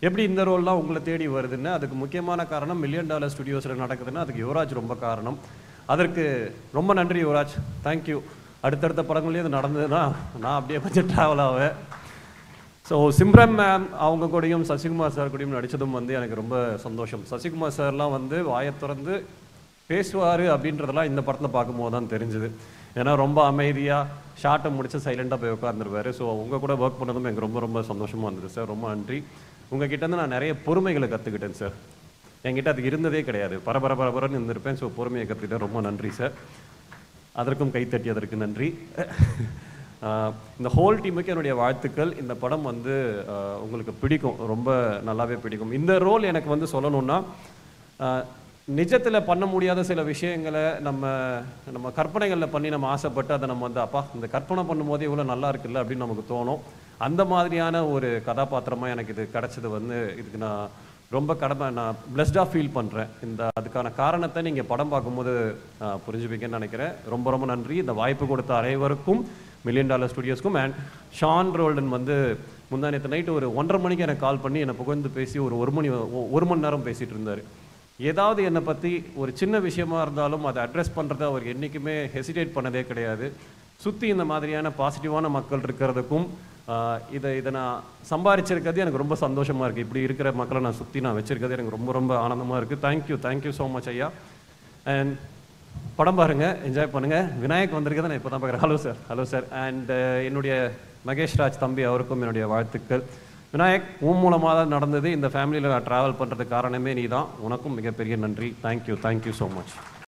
எப்படி இந்த ரோல்லாம் உங்களை தேடி வருதுன்னு, அதுக்கு முக்கியமான காரணம் $1 மில்லியன் ஸ்டுடியோஸில் நடக்குதுன்னா அதுக்கு யுவராஜ் ரொம்ப காரணம். அதற்கு ரொம்ப நன்றி யுவராஜ், தேங்க்யூ. அடுத்தடுத்த படங்கள்லேயும் இது நடந்ததுன்னா நான் அப்படியே கொஞ்சம் ட்ராவல் ஆவேன். ஸோ சிம்ரன் மேம் அவங்க கூடயும் சசிகுமார் சார் கூடயும் நடித்ததும் வந்து எனக்கு ரொம்ப சந்தோஷம். சசிகுமார் சார்லாம் வந்து வாயை திறந்து பேசுவார் அப்படின்றதெல்லாம் இந்த படத்தில் பார்க்கும்போது தான் தெரிஞ்சுது. ஏன்னா ரொம்ப அமைதியாக ஷார்ட்டை முடிச்சு சைலண்டாக போய் உட்காந்துருவார். ஸோ உங்கள் கூட ஒர்க் பண்ணதும் எனக்கு ரொம்ப ரொம்ப சந்தோஷமாக இருந்தது சார், ரொம்ப நன்றி. உங்கள் கிட்டேருந்து நான் நிறைய பொறுமைகளை கற்றுக்கிட்டேன் சார், என்கிட்ட அதுக்கு இருந்ததே கிடையாது, பரபரன்னு இருந்திருப்பேன். ஸோ பொறுமையை கற்றுக்கிட்டேன், ரொம்ப நன்றி சார். அதற்கும் கைத்தட்டியதற்கு நன்றி. இந்த ஹோல் டீமுக்கு என்னுடைய வாழ்த்துக்கள். இந்த படம் வந்து உங்களுக்கு பிடிக்கும், ரொம்ப நல்லாவே பிடிக்கும். இந்த ரோல் எனக்கு வந்து சொல்லணுன்னா, நிஜத்தில் பண்ண முடியாத சில விஷயங்களை நம்ம கற்பனைகளில் பண்ணி நம்ம ஆசைப்பட்டு அதை நம்ம வந்து அப்பா இந்த கற்பனை பண்ணும்போது இவ்வளோ நல்லா இருக்குல்ல அப்படின்னு நமக்கு தோணும். அந்த மாதிரியான ஒரு கதாபாத்திரமாக எனக்கு இது கிடச்சது வந்து இதுக்கு நான் ரொம்ப நான் பிளஸ்டாக ஃபீல் பண்ணுறேன். அதுக்கான காரணத்தை நீங்கள் படம் பார்க்கும்போது புரிஞ்சுப்பீங்கன்னு நினைக்கிறேன். ரொம்ப ரொம்ப நன்றி. இந்த வாய்ப்பு கொடுத்த அனைவருக்கும், $1 மில்லியன் ஸ்டுடியோஸ்க்கும். அண்ட் ஷான் ரோல்டன் வந்து முந்தானத்து நைட்டு ஒரு 1:30 மணிக்கு எனக்கு கால் பண்ணி என்னை புகழ்ந்து பேசி ஒரு மணி நேரம் பேசிகிட்டு இருந்தார். ஏதாவது என்னை பற்றி ஒரு சின்ன விஷயமா இருந்தாலும் அதை அட்ரஸ் பண்ணுறதை அவர் என்றைக்குமே ஹெசிடேட் பண்ணதே கிடையாது. சுற்றி இந்த மாதிரியான பாசிட்டிவான மக்கள் இருக்கிறதுக்கும் இதை நான் சம்பாதிச்சிருக்கிறது எனக்கு ரொம்ப சந்தோஷமாக இருக்குது. இப்படி இருக்கிற மக்களை நான் சுற்றி நான் வச்சுருக்கிறது எனக்கு ரொம்ப ரொம்ப ஆனந்தமாக இருக்குது. தேங்க்யூ ஸோ மச் ஐயா. அண்ட் படம் பாருங்கள், என்ஜாய் பண்ணுங்கள். விநாயக் வந்திருக்கதை நான் இப்போ தான் பார்க்குறேன். Hello sir. அண்ட் என்னுடைய மகேஷ் ராஜ் தம்பி, அவருக்கும் என்னுடைய வாழ்த்துக்கள். விநாயக், உன் மூலமாக தான் நடந்தது. இந்த ஃபேமிலியில் நான் ட்ராவல் பண்ணுறதுக்கு காரணமே நீ தான். உனக்கும் மிகப்பெரிய நன்றி. Thank you so much.